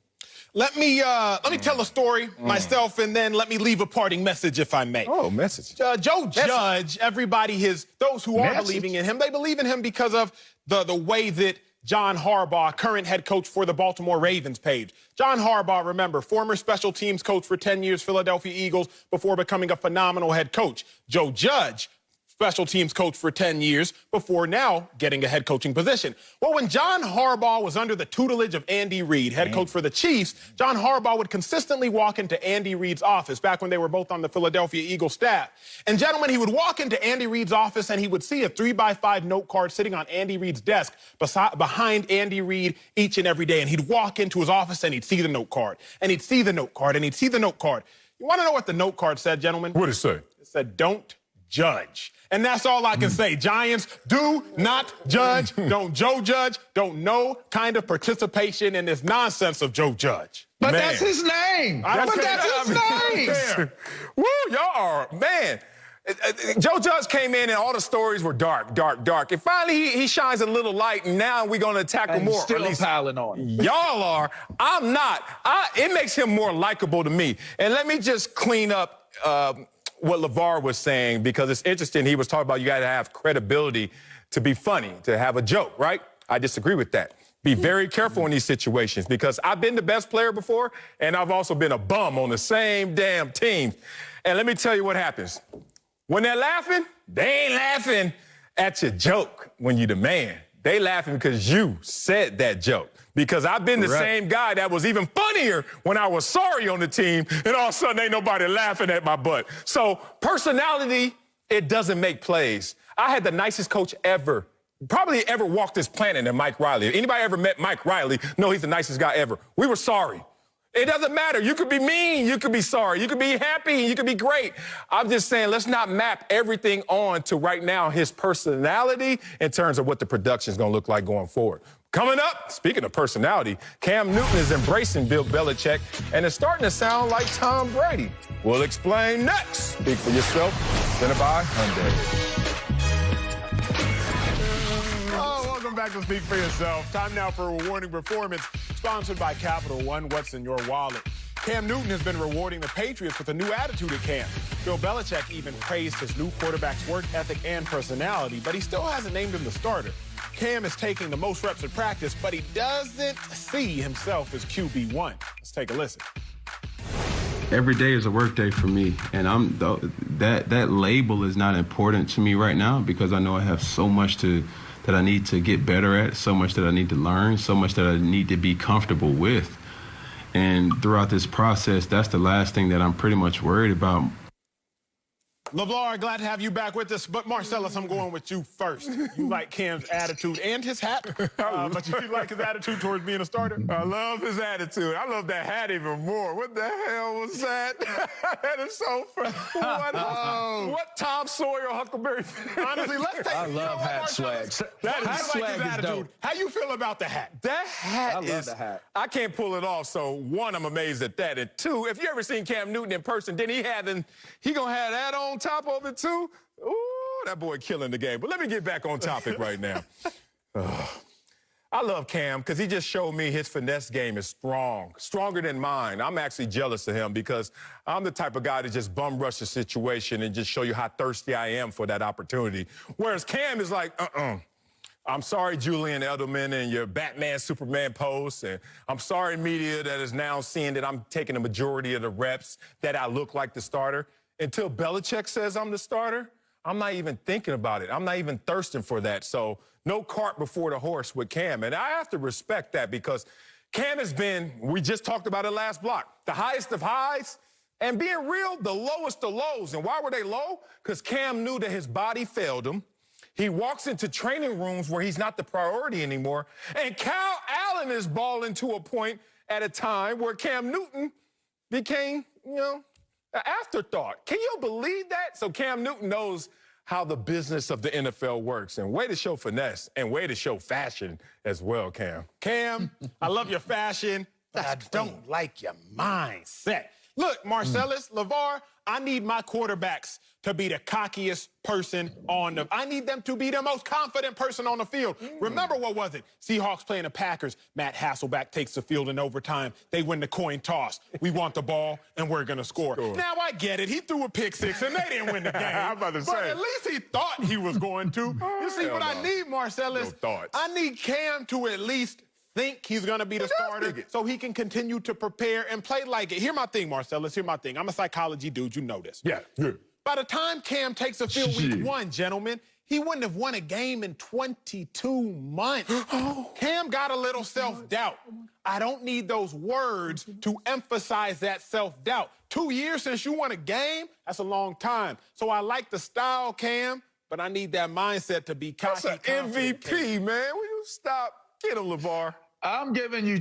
Speaker 2: Let me tell a story myself, and then let me leave a parting message, if I may.
Speaker 1: Oh, message.
Speaker 2: Joe Judge, those who are believing in him, they believe in him because of the way that John Harbaugh, current head coach for the Baltimore Ravens, paved. John Harbaugh, remember, former special teams coach for 10 years, Philadelphia Eagles, before becoming a phenomenal head coach. Joe Judge, special teams coach for 10 years before now getting a head coaching position. Well, when John Harbaugh was under the tutelage of Andy Reid, head coach for the Chiefs, John Harbaugh would consistently walk into Andy Reid's office back when they were both on the Philadelphia Eagles staff. And gentlemen, he would walk into Andy Reid's office and he would see a 3x5 note card sitting on Andy Reid's desk behind Andy Reid each and every day. And he'd walk into his office and he'd see the note card, and he'd see the note card, and he'd see the note card. You want to know what the note card said, gentlemen?
Speaker 1: What did it say?
Speaker 2: It said, "Don't judge." And that's all I can say. Giants, do not judge. Don't Joe Judge. Don't no kind of participation in this nonsense of Joe Judge.
Speaker 3: But that's his name. That's his name.
Speaker 1: Woo, y'all are, man. Joe Judge came in and all the stories were dark. And finally, he shines a little light, and now we're going to attack him more.
Speaker 3: Still piling on.
Speaker 1: Y'all are. I'm not. It makes him more likable to me. And let me just clean up what LeVar was saying, because it's interesting. He was talking about you got to have credibility to be funny, to have a joke, right? I disagree with that. Be very careful in these situations, because I've been the best player before, and I've also been a bum on the same damn team. And let me tell you what happens. When they're laughing, they ain't laughing at your joke when you the man. They laughing because you said that joke. Because I've been the same guy that was even funnier when I was sorry on the team, and all of a sudden ain't nobody laughing at my butt. So personality, it doesn't make plays. I had the nicest coach ever, probably ever walked this planet, than Mike Riley. If anybody ever met Mike Riley, know he's the nicest guy ever. We were sorry. It doesn't matter. You could be mean, you could be sorry, you could be happy, you could be great. I'm just saying, let's not map everything on to right now his personality in terms of what the production is going to look like going forward. Coming up, speaking of personality, Cam Newton is embracing Bill Belichick, and it's starting to sound like Tom Brady. We'll explain next. Speak for yourself. Presented by Hyundai.
Speaker 2: Oh, welcome Welcome back to Speak for Yourself. Time now for Rewarding Performance, sponsored by Capital One. What's in your wallet? Cam Newton has been rewarding the Patriots with a new attitude at camp. Bill Belichick even praised his new quarterback's work ethic and personality, but he still hasn't named him the starter. Cam is taking the most reps at practice, but he doesn't see himself as QB1. Let's take a listen.
Speaker 5: Every day is a work day for me, and that label is not important to me right now because I know I have so much that I need to get better at, so much that I need to learn, so much that I need to be comfortable with. And throughout this process, that's the last thing that I'm pretty much worried about.
Speaker 2: LeVar, glad to have you back with us. But Marcellus, I'm going with you first. You like Cam's attitude and his hat, but you like his attitude towards being a starter?
Speaker 1: I love his attitude. I love that hat even more. What the hell was that? That is so funny. What Tom Sawyer Huckleberry?
Speaker 2: Honestly, let's take
Speaker 3: I love hat swag.
Speaker 2: That
Speaker 3: Hat
Speaker 2: is
Speaker 3: swag
Speaker 2: like his
Speaker 3: is
Speaker 2: attitude.
Speaker 3: dope.
Speaker 2: How you feel about the hat?
Speaker 1: That hat
Speaker 3: I love
Speaker 1: is.
Speaker 3: the hat.
Speaker 1: I can't pull it off. So one, I'm amazed at that. And two, if you ever seen Cam Newton in person, then he gonna have that on top of it too. Ooh, that boy killing the game. But let me get back on topic right now. I love Cam because he just showed me his finesse game is stronger than mine. I'm actually jealous of him because I'm the type of guy to just bum rush a situation and just show you how thirsty I am for that opportunity. Whereas Cam is like, I'm sorry, Julian Edelman, and your Batman, Superman posts. And I'm sorry, media, that is now seeing that I'm taking the majority of the reps, that I look like the starter. Until Belichick says I'm the starter, I'm not even thinking about it. I'm not even thirsting for that. So no cart before the horse with Cam. And I have to respect that because Cam has been, we just talked about it last block, the highest of highs, and being real, the lowest of lows. And why were they low? Because Cam knew that his body failed him. He walks into training rooms where he's not the priority anymore. And Kyle Allen is balling to a point at a time where Cam Newton became, an afterthought. Can you believe that? So Cam Newton knows how the business of the NFL works. And way to show finesse and way to show fashion as well, Cam.
Speaker 2: Cam, I love your fashion, but I don't like your mindset. Look, Marcellus, LeVar, I need my quarterbacks to be the cockiest person I need them to be the most confident person on the field. Remember, what was it? Seahawks playing the Packers. Matt Hasselbeck takes the field in overtime. They win the coin toss. We want the ball, and we're going to score. Now, I get it. He threw a pick six, and they didn't win the game.
Speaker 1: I'm about to say.
Speaker 2: But at least he thought he was going to. You see what I need, Marcellus?
Speaker 1: No thoughts.
Speaker 2: I need Cam to at least think he's going to be the starter so he can continue to prepare and play like it. Here's my thing, Marcellus. Here's my thing. I'm a psychology dude. You know this.
Speaker 1: Yeah.
Speaker 2: By the time Cam takes the field week 1, gentlemen, he wouldn't have won a game in 22 months. Cam got a little self-doubt. I don't need those words to emphasize that self-doubt. 2 years since you won a game, that's a long time. So I like the style, Cam, but I need that mindset to be cocky.
Speaker 1: That's an MVP, man. Will you stop? Get him, LeVar.
Speaker 3: I'm giving you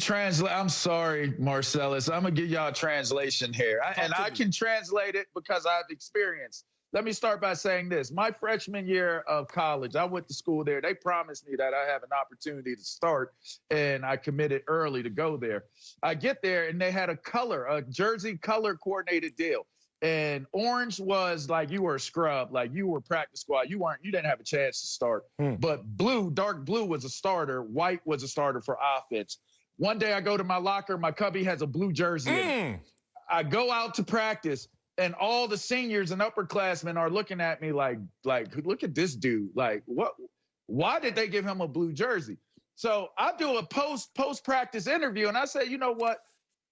Speaker 3: I'm sorry, Marcellus. I'm going to give y'all a translation here. I can translate it because I've experienced. Let me start by saying this. My freshman year of college, I went to school there. They promised me that I have an opportunity to start, and I committed early to go there. I get there, and they had a jersey color coordinated deal. And orange was like you were a scrub, like you were practice squad. You didn't have a chance to start. But blue, dark blue was a starter. White was a starter for offense. One day I go to my locker, my cubby has a blue jersey in it. I go out to practice, and all the seniors and upperclassmen are looking at me like, look at this dude. Like, what? Why did they give him a blue jersey? So I do a post-practice interview, and I say, you know what?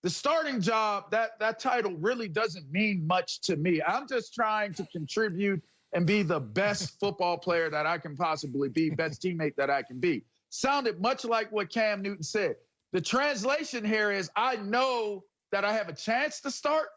Speaker 3: The starting job, that title really doesn't mean much to me. I'm just trying to contribute and be the best football player that I can possibly be, best teammate that I can be. Sounded much like what Cam Newton said. The translation here is I know that I have a chance to start,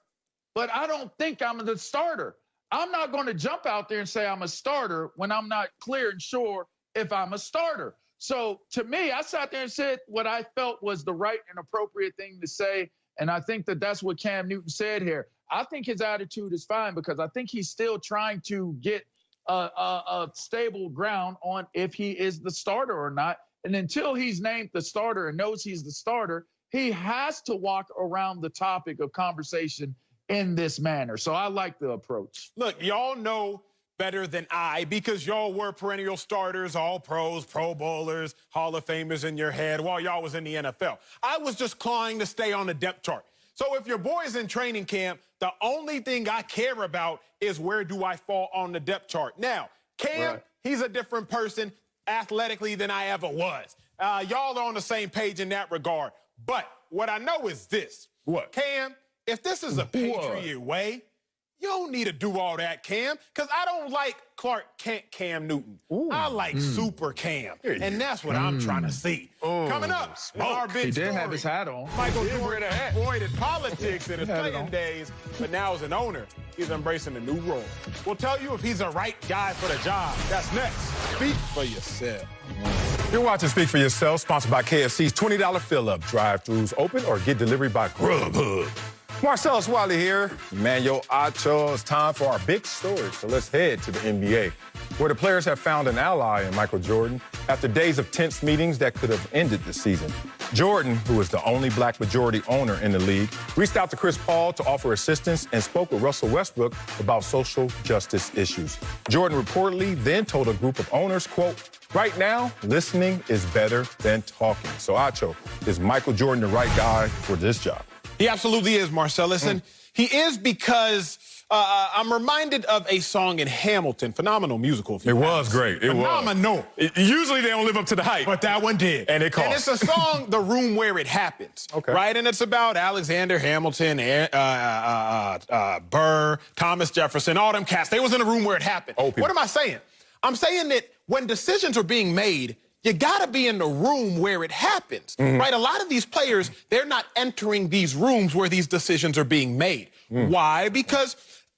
Speaker 3: but I don't think I'm the starter. I'm not going to jump out there and say I'm a starter when I'm not clear and sure if I'm a starter. So to me, I sat there and said what I felt was the right and appropriate thing to say. And I think that that's what Cam Newton said here. I think his attitude is fine because I think he's still trying to get a stable ground on if he is the starter or not. And until he's named the starter and knows he's the starter, he has to walk around the topic of conversation in this manner. So I like the approach.
Speaker 2: Look, y'all know better than I because y'all were perennial starters, all pros, Pro Bowlers, Hall of Famers in your head while y'all was in the NFL. I was just clawing to stay on the depth chart. So if your boy's in training camp, the only thing I care about is where do I fall on the depth chart. Now, Cam, he's a different person athletically than I ever was. Y'all are on the same page in that regard. But what I know is this.
Speaker 1: What?
Speaker 2: Cam, if this is a Patriot way, you don't need to do all that, Cam, because I don't like Clark Kent Cam Newton. I like Super Cam, and that's what I'm trying to see. Coming up, our big
Speaker 3: He did
Speaker 2: story.
Speaker 3: have his hat on.
Speaker 2: Michael Jordan avoided politics in his playing days, but now as an owner, he's embracing a new role. We'll tell you if he's the right guy for the job. That's next. Speak for yourself.
Speaker 1: You're watching Speak for Yourself, sponsored by KFC's $20 fill-up. Drive-thrus open or get delivery by Grubhub. Marcellus Wiley here, Emmanuel Acho. It's time for our big story. So let's head to the NBA, where the players have found an ally in Michael Jordan after days of tense meetings that could have ended the season. Jordan, who is the only black majority owner in the league, reached out to Chris Paul to offer assistance and spoke with Russell Westbrook about social justice issues. Jordan reportedly then told a group of owners, quote, "Right now, listening is better than talking." So, Acho, is Michael Jordan the right guy for this job?
Speaker 2: He absolutely is, Marcellus. And he is because I'm reminded of a song in Hamilton. Phenomenal musical.
Speaker 1: It was great. It
Speaker 2: Phenomenal.
Speaker 1: was. Usually they don't live up to the hype.
Speaker 2: But that one did.
Speaker 1: And it cost.
Speaker 2: And it's a song, The Room Where It Happens.
Speaker 1: Okay.
Speaker 2: Right? And it's about Alexander Hamilton, Burr, Thomas Jefferson, all them cats. They was in the room where it happened. What am I saying? I'm saying that when decisions are being made, you got to be in the room where it happens, right? A lot of these players, they're not entering these rooms where these decisions are being made. Why? Because,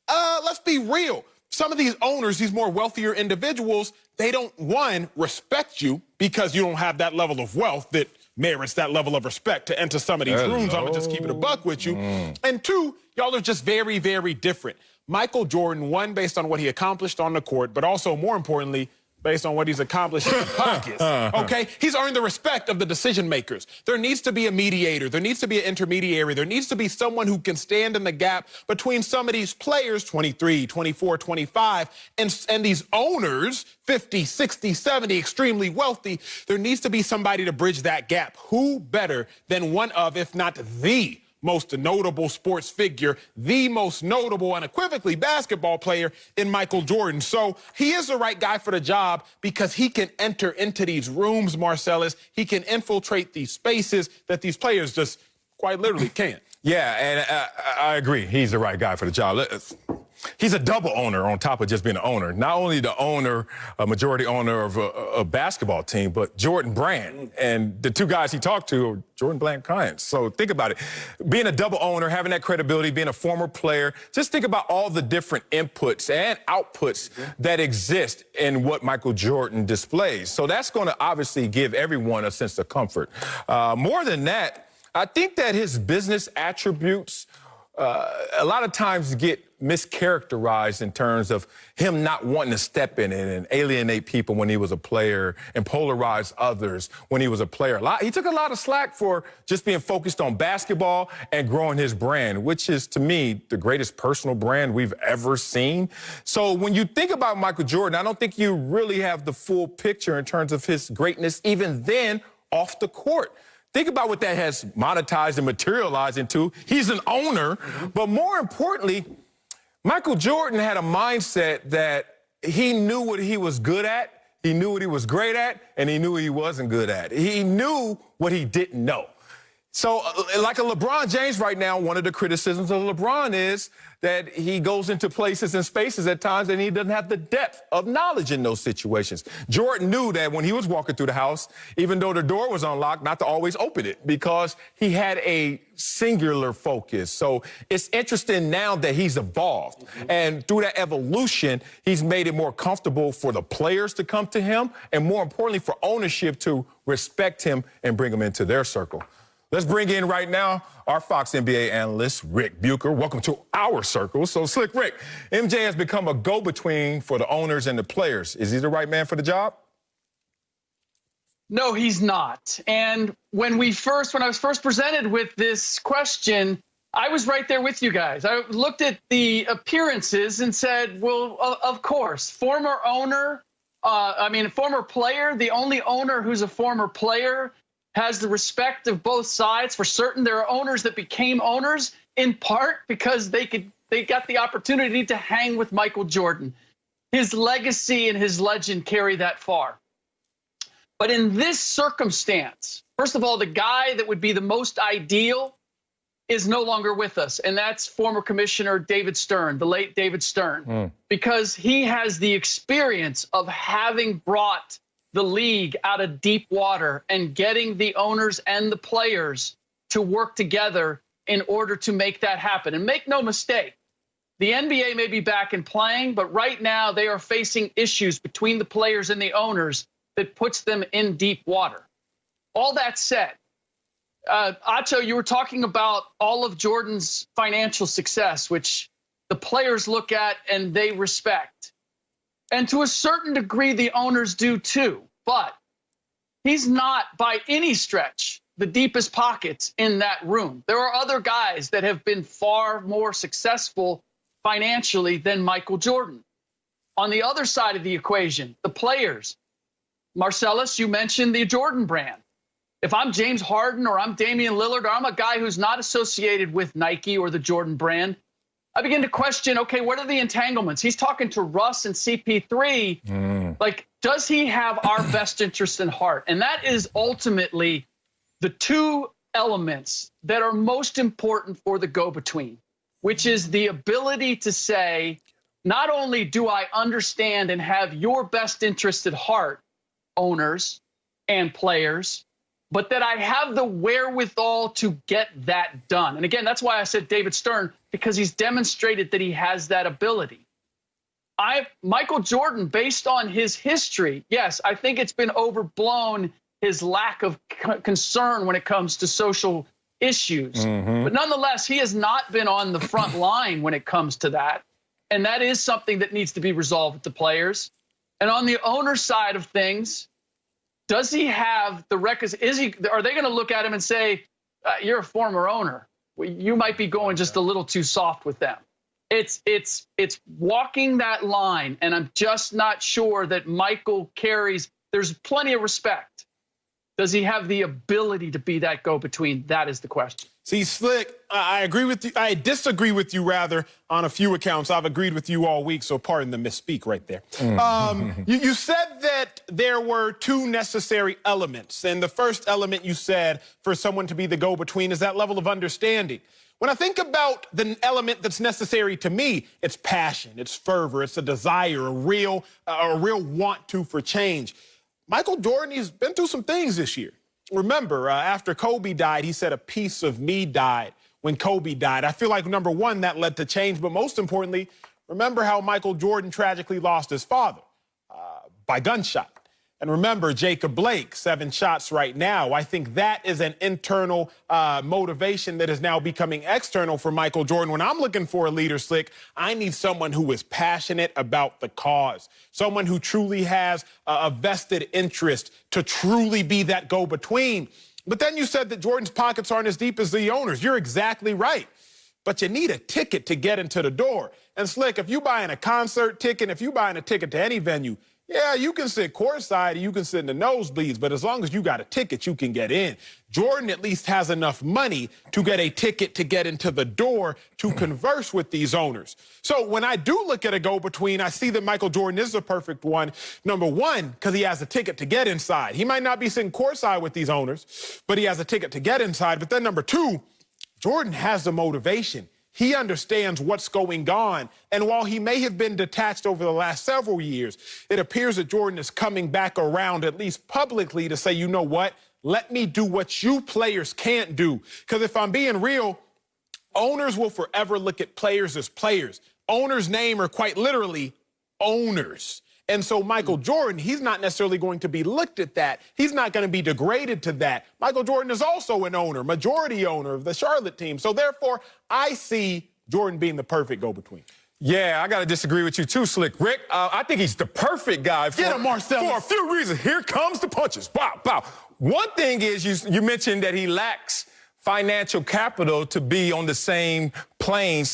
Speaker 2: let's be real. Some of these owners, these more wealthier individuals, they don't, one, respect you because you don't have that level of wealth that merits that level of respect to enter some of these rooms. I'm going to just keep it a buck with you. And two, y'all are just very, very different. Michael Jordan, one, based on what he accomplished on the court, but also, more importantly, based on what he's accomplished in the pockets, okay? He's earned the respect of the decision makers. There needs to be a mediator. There needs to be an intermediary. There needs to be someone who can stand in the gap between some of these players, 23, 24, 25, and these owners, 50, 60, 70, extremely wealthy. There needs to be somebody to bridge that gap. Who better than one of, if not the most notable sports figure, the most notable unequivocally basketball player in Michael Jordan. So he is the right guy for the job because he can enter into these rooms, Marcellus. He can infiltrate these spaces that these players just quite literally can't.
Speaker 1: Yeah, and I agree. He's the right guy for the job. He's a double owner on top of just being an owner. Not only the owner, a majority owner of a basketball team, but Jordan Brand. And the two guys he talked to are Jordan Brand clients. So think about it. Being a double owner, having that credibility, being a former player, just think about all the different inputs and outputs that exist in what Michael Jordan displays. So that's going to obviously give everyone a sense of comfort. More than that, I think that his business attributes a lot of times get mischaracterized in terms of him not wanting to step in it and alienate people when he was a player and polarize others when he was a player. He took a lot of slack for just being focused on basketball and growing his brand, which is, to me, the greatest personal brand we've ever seen. So when you think about Michael Jordan, I don't think you really have the full picture in terms of his greatness, even then, off the court. Think about what that has monetized and materialized into. He's an owner, but more importantly, Michael Jordan had a mindset that he knew what he was good at, he knew what he was great at, and he knew what he wasn't good at. He knew what he didn't know. So, like a LeBron James right now, one of the criticisms of LeBron is that he goes into places and spaces at times and he doesn't have the depth of knowledge in those situations. Jordan knew that when he was walking through the house, even though the door was unlocked, not to always open it because he had a singular focus. So it's interesting now that he's evolved. And through that evolution, he's made it more comfortable for the players to come to him and, more importantly, for ownership to respect him and bring him into their circle. Let's bring in right now our Fox NBA analyst, Rick Bucher. Welcome to our circle. So, Slick Rick, MJ has become a go-between for the owners and the players. Is he the right man for the job?
Speaker 6: No, he's not. And when I was first presented with this question, I was right there with you guys. I looked at the appearances and said, well, of course, former owner, former player, the only owner who's a former player has the respect of both sides. For certain, there are owners that became owners in part because they got the opportunity to hang with Michael Jordan. His legacy and his legend carry that far. But in this circumstance, first of all, the guy that would be the most ideal is no longer with us, and that's former Commissioner David Stern, the late David Stern, because he has the experience of having brought the league out of deep water and getting the owners and the players to work together in order to make that happen. And make no mistake, the NBA may be back and playing, but right now they are facing issues between the players and the owners that puts them in deep water. All that said, Acho, you were talking about all of Jordan's financial success, which the players look at and they respect. And to a certain degree, the owners do too. But he's not by any stretch the deepest pockets in that room. There are other guys that have been far more successful financially than Michael Jordan. On the other side of the equation, the players. Marcellus, you mentioned the Jordan brand. If I'm James Harden or I'm Damian Lillard or I'm a guy who's not associated with Nike or the Jordan brand, I begin to question, okay, what are the entanglements? He's talking to Russ and CP3. Like, does he have our best interest in heart? And that is ultimately the two elements that are most important for the go-between, which is the ability to say, not only do I understand and have your best interest at heart, owners and players, but that I have the wherewithal to get that done. And again, that's why I said David Stern, because he's demonstrated that he has that ability. Michael Jordan, based on his history, yes, I think it's been overblown, his lack of concern when it comes to social issues. But nonetheless, he has not been on the front line when it comes to that. And that is something that needs to be resolved with the players. And on the owner side of things, does he have the records? Are they going to look at him and say, you're a former owner, you might be going just a little too soft with them? It's walking that line, and I'm just not sure that Michael carries. There's plenty of respect. Does he have the ability to be that go-between? That is the question.
Speaker 2: See, Slick, I agree with you. I disagree with you, rather, on a few accounts. I've agreed with you all week, so pardon the misspeak right there. You said that there were two necessary elements, and the first element you said for someone to be the go-between is that level of understanding. When I think about the element that's necessary to me, it's passion, it's fervor, it's a desire, a real want to for change. Michael Jordan, he's been through some things this year. Remember, after Kobe died, he said a piece of me died when Kobe died. I feel like, number one, that led to change. But most importantly, remember how Michael Jordan tragically lost his father by gunshot. And remember, Jacob Blake, 7 shots right now. I think that is an internal motivation that is now becoming external for Michael Jordan. When I'm looking for a leader, Slick, I need someone who is passionate about the cause, someone who truly has a vested interest to truly be that go-between. But then you said that Jordan's pockets aren't as deep as the owners. You're exactly right. But you need a ticket to get into the door. And Slick, if you're buying a concert ticket, if you're buying a ticket to any venue, yeah, you can sit courtside, you can sit in the nosebleeds, but as long as you got a ticket, you can get in. Jordan at least has enough money to get a ticket to get into the door to converse with these owners. So when I do look at a go-between, I see that Michael Jordan is the perfect one. Number one, because he has a ticket to get inside. He might not be sitting courtside with these owners, but he has a ticket to get inside. But then number two, Jordan has the motivation. He understands what's going on. And while he may have been detached over the last several years, it appears that Jordan is coming back around, at least publicly, to say, you know what? Let me do what you players can't do. Because if I'm being real, owners will forever look at players as players. Owners' name are quite literally owners. And so Michael Jordan, he's not necessarily going to be looked at that. He's not going to be degraded to that. Michael Jordan is also an owner, majority owner of the Charlotte team. So therefore, I see Jordan being the perfect go-between.
Speaker 1: Yeah, I got to disagree with you too, Slick Rick. I think he's the perfect guy for a few reasons. Here comes the punches. Wow, wow. One thing is you mentioned that he lacks financial capital to be on the same playing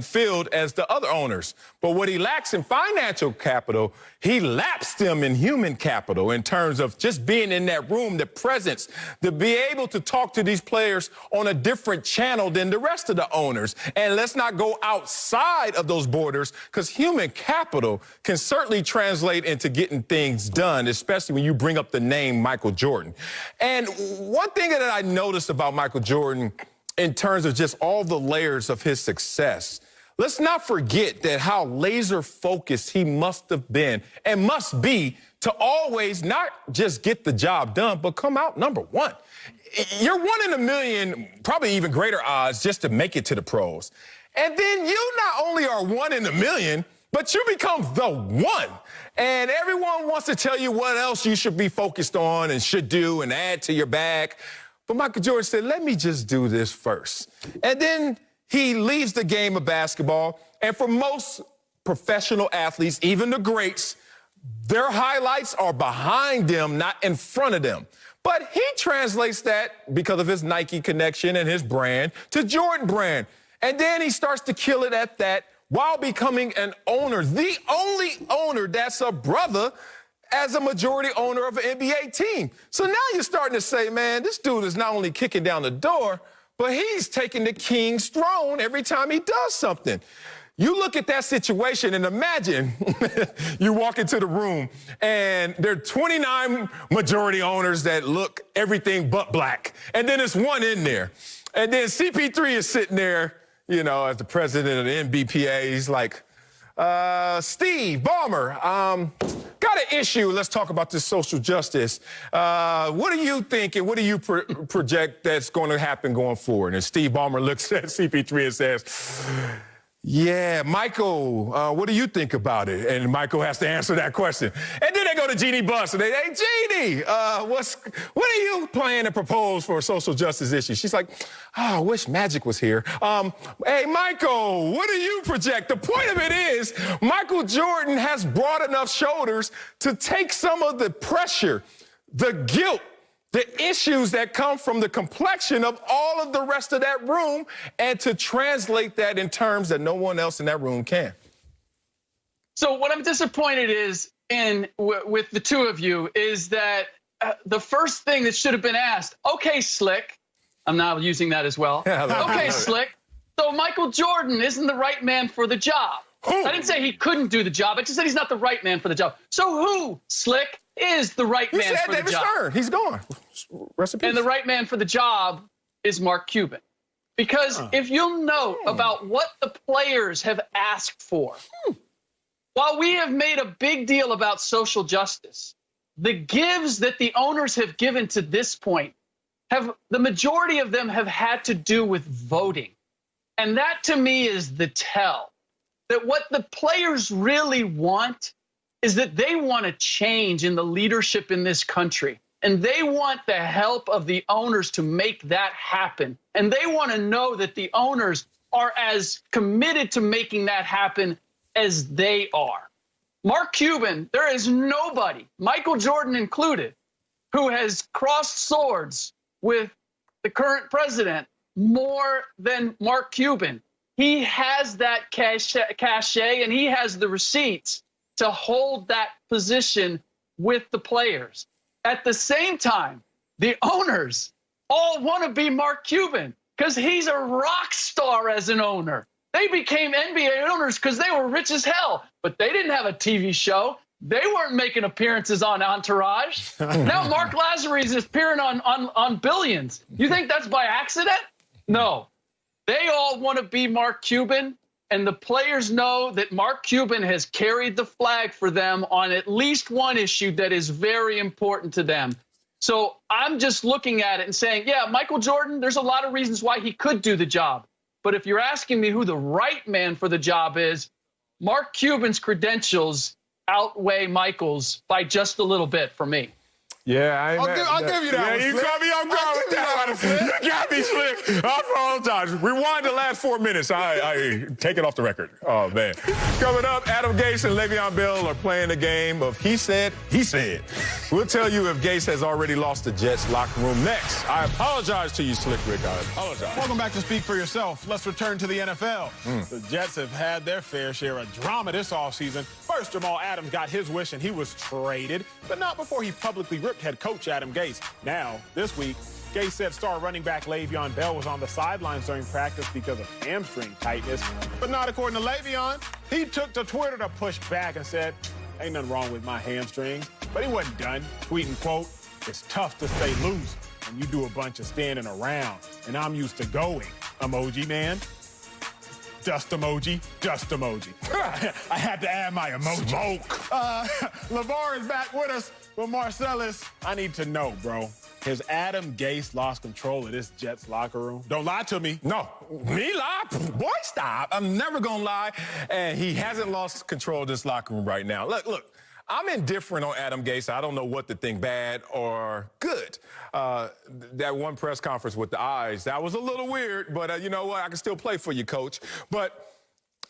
Speaker 1: field as the other owners. But what he lacks in financial capital, he laps them in human capital in terms of just being in that room, the presence, to be able to talk to these players on a different channel than the rest of the owners. And let's not go outside of those borders, because human capital can certainly translate into getting things done, especially when you bring up the name Michael Jordan. And one thing that I noticed about Michael Jordan in terms of just all the layers of his success, let's not forget that how laser focused he must have been and must be to always not just get the job done, but come out number one. You're 1 in a million, probably even greater odds just to make it to the pros. And then you not only are 1 in a million, but you become the one. And everyone wants to tell you what else you should be focused on and should do and add to your bag. But Michael Jordan said, let me just do this first. And then he leaves the game of basketball. And for most professional athletes, even the greats, their highlights are behind them, not in front of them. But he translates that, because of his Nike connection and his brand, to Jordan brand. And then he starts to kill it at that while becoming an owner, the only owner that's a brother as a majority owner of an NBA team. So now you're starting to say, man, this dude is not only kicking down the door, but he's taking the king's throne every time he does something. You look at that situation and imagine you walk into the room and there are 29 majority owners that look everything but black. And then there's one in there. And then CP3 is sitting there, you know, as the president of the NBPA. He's like, Steve Ballmer, got an issue. Let's talk about this social justice. What do you think and what do you project that's going to happen going forward? And Steve Ballmer looks at CP3 and says, yeah, Michael, what do you think about it? And Michael has to answer that question. And then they go to Jeannie Buss and they, hey, Jeannie, what are you planning to propose for a social justice issue? She's like, oh, I wish Magic was here. Hey, Michael, what do you project? The point of it is Michael Jordan has broad enough shoulders to take some of the pressure, the guilt, the issues that come from the complexion of all of the rest of that room, and to translate that in terms that no one else in that room can.
Speaker 6: So what I'm disappointed is with the two of you is that the first thing that should have been asked, okay, Slick, I'm now using that as well. Okay, Slick, so Michael Jordan isn't the right man for the job. I didn't say he couldn't do the job. I just said he's not the right man for the job. So who, Slick, is the right man for the job?
Speaker 1: Stern. He's gone. Rest in peace.
Speaker 6: And the right man for the job is Mark Cuban. Because if you'll note about what the players have asked for, while we have made a big deal about social justice, the gives that the owners have given to this point, the majority of them have had to do with voting. And that to me is the tell. That what the players really want is that they want a change in the leadership in this country. And they want the help of the owners to make that happen. And they want to know that the owners are as committed to making that happen as they are. Mark Cuban, there is nobody, Michael Jordan included, who has crossed swords with the current president more than Mark Cuban. He has that cachet and he has the receipts to hold that position with the players. At the same time, the owners all want to be Mark Cuban because he's a rock star as an owner. They became NBA owners because they were rich as hell, but they didn't have a TV show. They weren't making appearances on Entourage. Now Mark Lazarus is appearing on Billions. You think that's by accident? No. They all want to be Mark Cuban, and the players know that Mark Cuban has carried the flag for them on at least one issue that is very important to them. So I'm just looking at it and saying, yeah, Michael Jordan, there's a lot of reasons why he could do the job. But if you're asking me who the right man for the job is, Mark Cuban's credentials outweigh Michael's by just a little bit for me.
Speaker 1: Yeah,
Speaker 2: I'll give you that one,
Speaker 1: Yeah, you
Speaker 2: Slick.
Speaker 1: caught me off guard with that one. You got me, Slick. I apologize. Rewind the last 4 minutes. I take it off the record. Oh, man. Coming up, Adam Gase and Le'Veon Bell are playing a game of he said, he said. We'll tell you if Gase has already lost the Jets locker room next. I apologize to you, Slick Rick. I apologize.
Speaker 2: Welcome back to Speak for Yourself. Let's return to the NFL. The Jets have had their fair share of drama this offseason. First, Jamal Adams got his wish and he was traded, but not before he publicly ripped head coach Adam Gase. Now, this week, Gase said star running back Le'Veon Bell was on the sidelines during practice because of hamstring tightness. But not according to Le'Veon. He took to Twitter to push back and said, ain't nothing wrong with my hamstrings. But he wasn't done, tweeting, quote, it's tough to stay loose when you do a bunch of standing around, and I'm used to going. Emoji, man. Dust emoji, dust emoji. I had to add my emoji.
Speaker 1: Smoke.
Speaker 2: LeVar is back with us. But Marcellus, I need to know, bro. Has Adam Gase lost control of this Jets locker room? Don't lie to me.
Speaker 1: No. Me lie? Boy, stop. I'm never going to lie. And he hasn't lost control of this locker room right now. Look. I'm indifferent on Adam Gase. I don't know what to think, bad or good. That one press conference with the eyes, that was a little weird, but you know what? I can still play for you, coach. But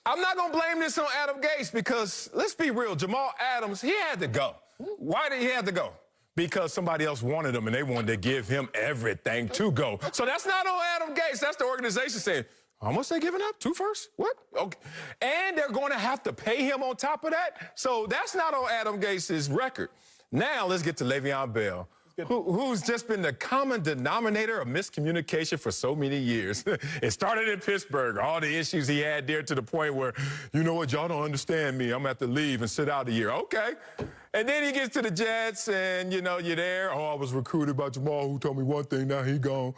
Speaker 1: I'm not going to blame this on Adam Gase because, let's be real, Jamal Adams, he had to go. Why did he have to go? Because somebody else wanted him and they wanted to give him everything to go. So that's not on Adam Gase. That's the organization saying, how much they giving up? 2 firsts? What? Okay. And they're going to have to pay him on top of that. So that's not on Adam Gase's record. Now let's get to Le'Veon Bell, who's just been the common denominator of miscommunication for so many years. It started in Pittsburgh, all the issues he had there to the point where, you know what, y'all don't understand me. I'm going to have to leave and sit out a year. Okay. And then he gets to the Jets and, you know, you're there. Oh, I was recruited by Jamal who told me one thing, now he gone.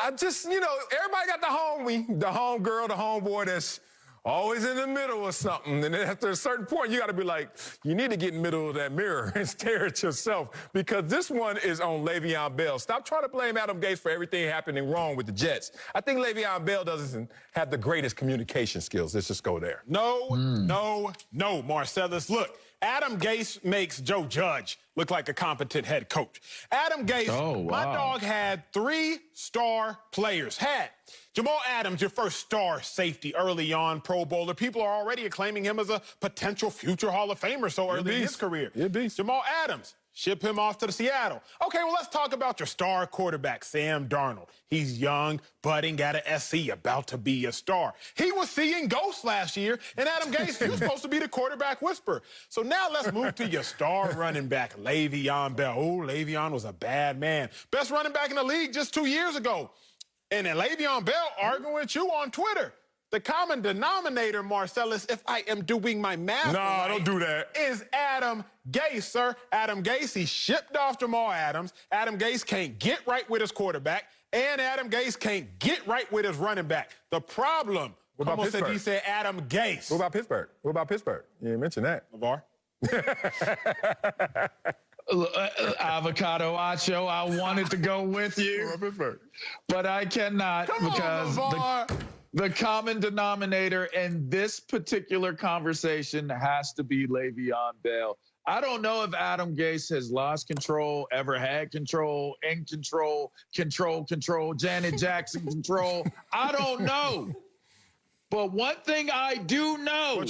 Speaker 1: I just, you know, everybody got the homie, the home girl, the homeboy that's always in the middle of something. And then after a certain point, you got to be like, you need to get in the middle of that mirror and stare at yourself because this one is on Le'Veon Bell. Stop trying to blame Adam Gase for everything happening wrong with the Jets. I think Le'Veon Bell doesn't have the greatest communication skills. Let's just go there.
Speaker 2: No, Marcellus. Look, Adam Gase makes Joe Judge look like a competent head coach. Adam Gase, my dog had 3 star players. Had Jamal Adams, your first star safety early on, Pro Bowler. People are already acclaiming him as a potential future Hall of Famer so early in his career. Jamal Adams, ship him off to the Seattle. Okay, well, let's talk about your star quarterback, Sam Darnold. He's young, budding out of SC, about to be a star. He was seeing ghosts last year, and Adam Gase, he was supposed to be the quarterback whisperer. So now let's move to your star running back, Le'Veon Bell. Oh, Le'Veon was a bad man. Best running back in the league just 2 years ago. And then Le'Veon Bell arguing with you on Twitter. The common denominator, Marcellus, if I am doing my math right,
Speaker 1: don't do that,
Speaker 2: is Adam Gase, sir. Adam Gase, he shipped off Jamal Adams. Adam Gase can't get right with his quarterback, and Adam Gase can't get right with his running back. The problem,
Speaker 1: what about Pittsburgh?
Speaker 2: He said Adam Gase.
Speaker 1: What about Pittsburgh? What about Pittsburgh? You didn't mention that.
Speaker 2: LeVar?
Speaker 3: Avocado Acho, I wanted to go with you, but I cannot because the common denominator in this particular conversation has to be Le'Veon Bell. I don't know if Adam Gase has lost control, ever had control, in control, Janet Jackson control. I don't know. But one thing I do know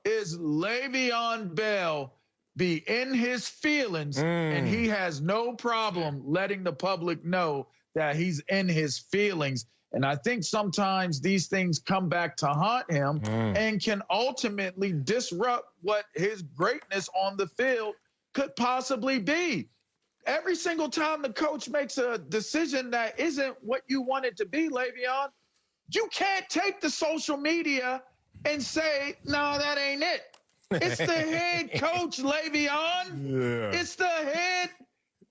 Speaker 3: is Le'Veon Bell be in his feelings, and he has no problem letting the public know that he's in his feelings. And I think sometimes these things come back to haunt him and can ultimately disrupt what his greatness on the field could possibly be. Every single time the coach makes a decision that isn't what you want it to be, Le'Veon, you can't take the social media and say, no, that ain't it. It's the head coach, Le'Veon. It's the head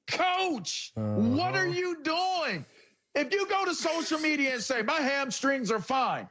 Speaker 3: coach. What are you doing? If you go to social media and say, my hamstrings are fine,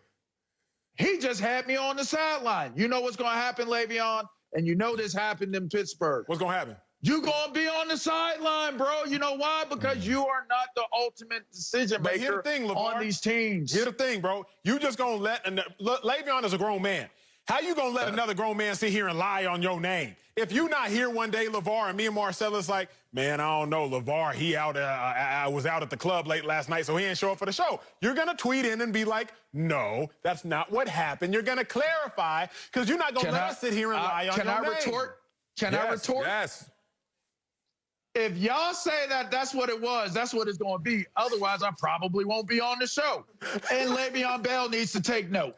Speaker 3: he just had me on the sideline. You know what's going to happen, Le'Veon? And you know this happened in Pittsburgh.
Speaker 2: What's going to happen?
Speaker 3: You're going to be on the sideline, bro. You know why? Because you are not the ultimate decision maker on these teams.
Speaker 2: Here's the thing, bro. You just going to let Le'Veon is a grown man. How you gonna let another grown man sit here and lie on your name? If you not here one day, LeVar, and me and Marcella's like, man, I don't know, LeVar, he out. I was out at the club late last night, so he didn't show up for the show. You're gonna tweet in and be like, no, that's not what happened. You're gonna clarify because you're not gonna let us sit here and lie on your name.
Speaker 3: Can I retort? Can I retort?
Speaker 1: Yes.
Speaker 3: If y'all say that that's what it was, that's what it's going to be. Otherwise, I probably won't be on the show. And Le'Veon Bell needs to take note.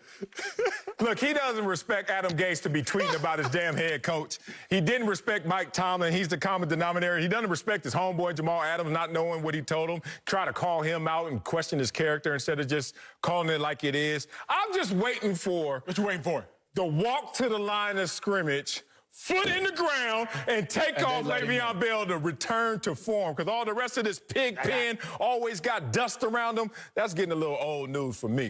Speaker 1: Look, he doesn't respect Adam Gase to be tweeting about his damn head coach. He didn't respect Mike Tomlin. He's the common denominator. He doesn't respect his homeboy, Jamal Adams, not knowing what he told him. Try to call him out and question his character instead of just calling it like it is. I'm just waiting for...
Speaker 2: What you waiting for?
Speaker 1: The walk to the line of scrimmage, foot in the ground, and take off Le'Veon Bell to return to form. Because all the rest of this pig pen always got dust around him. That's getting a little old news for me.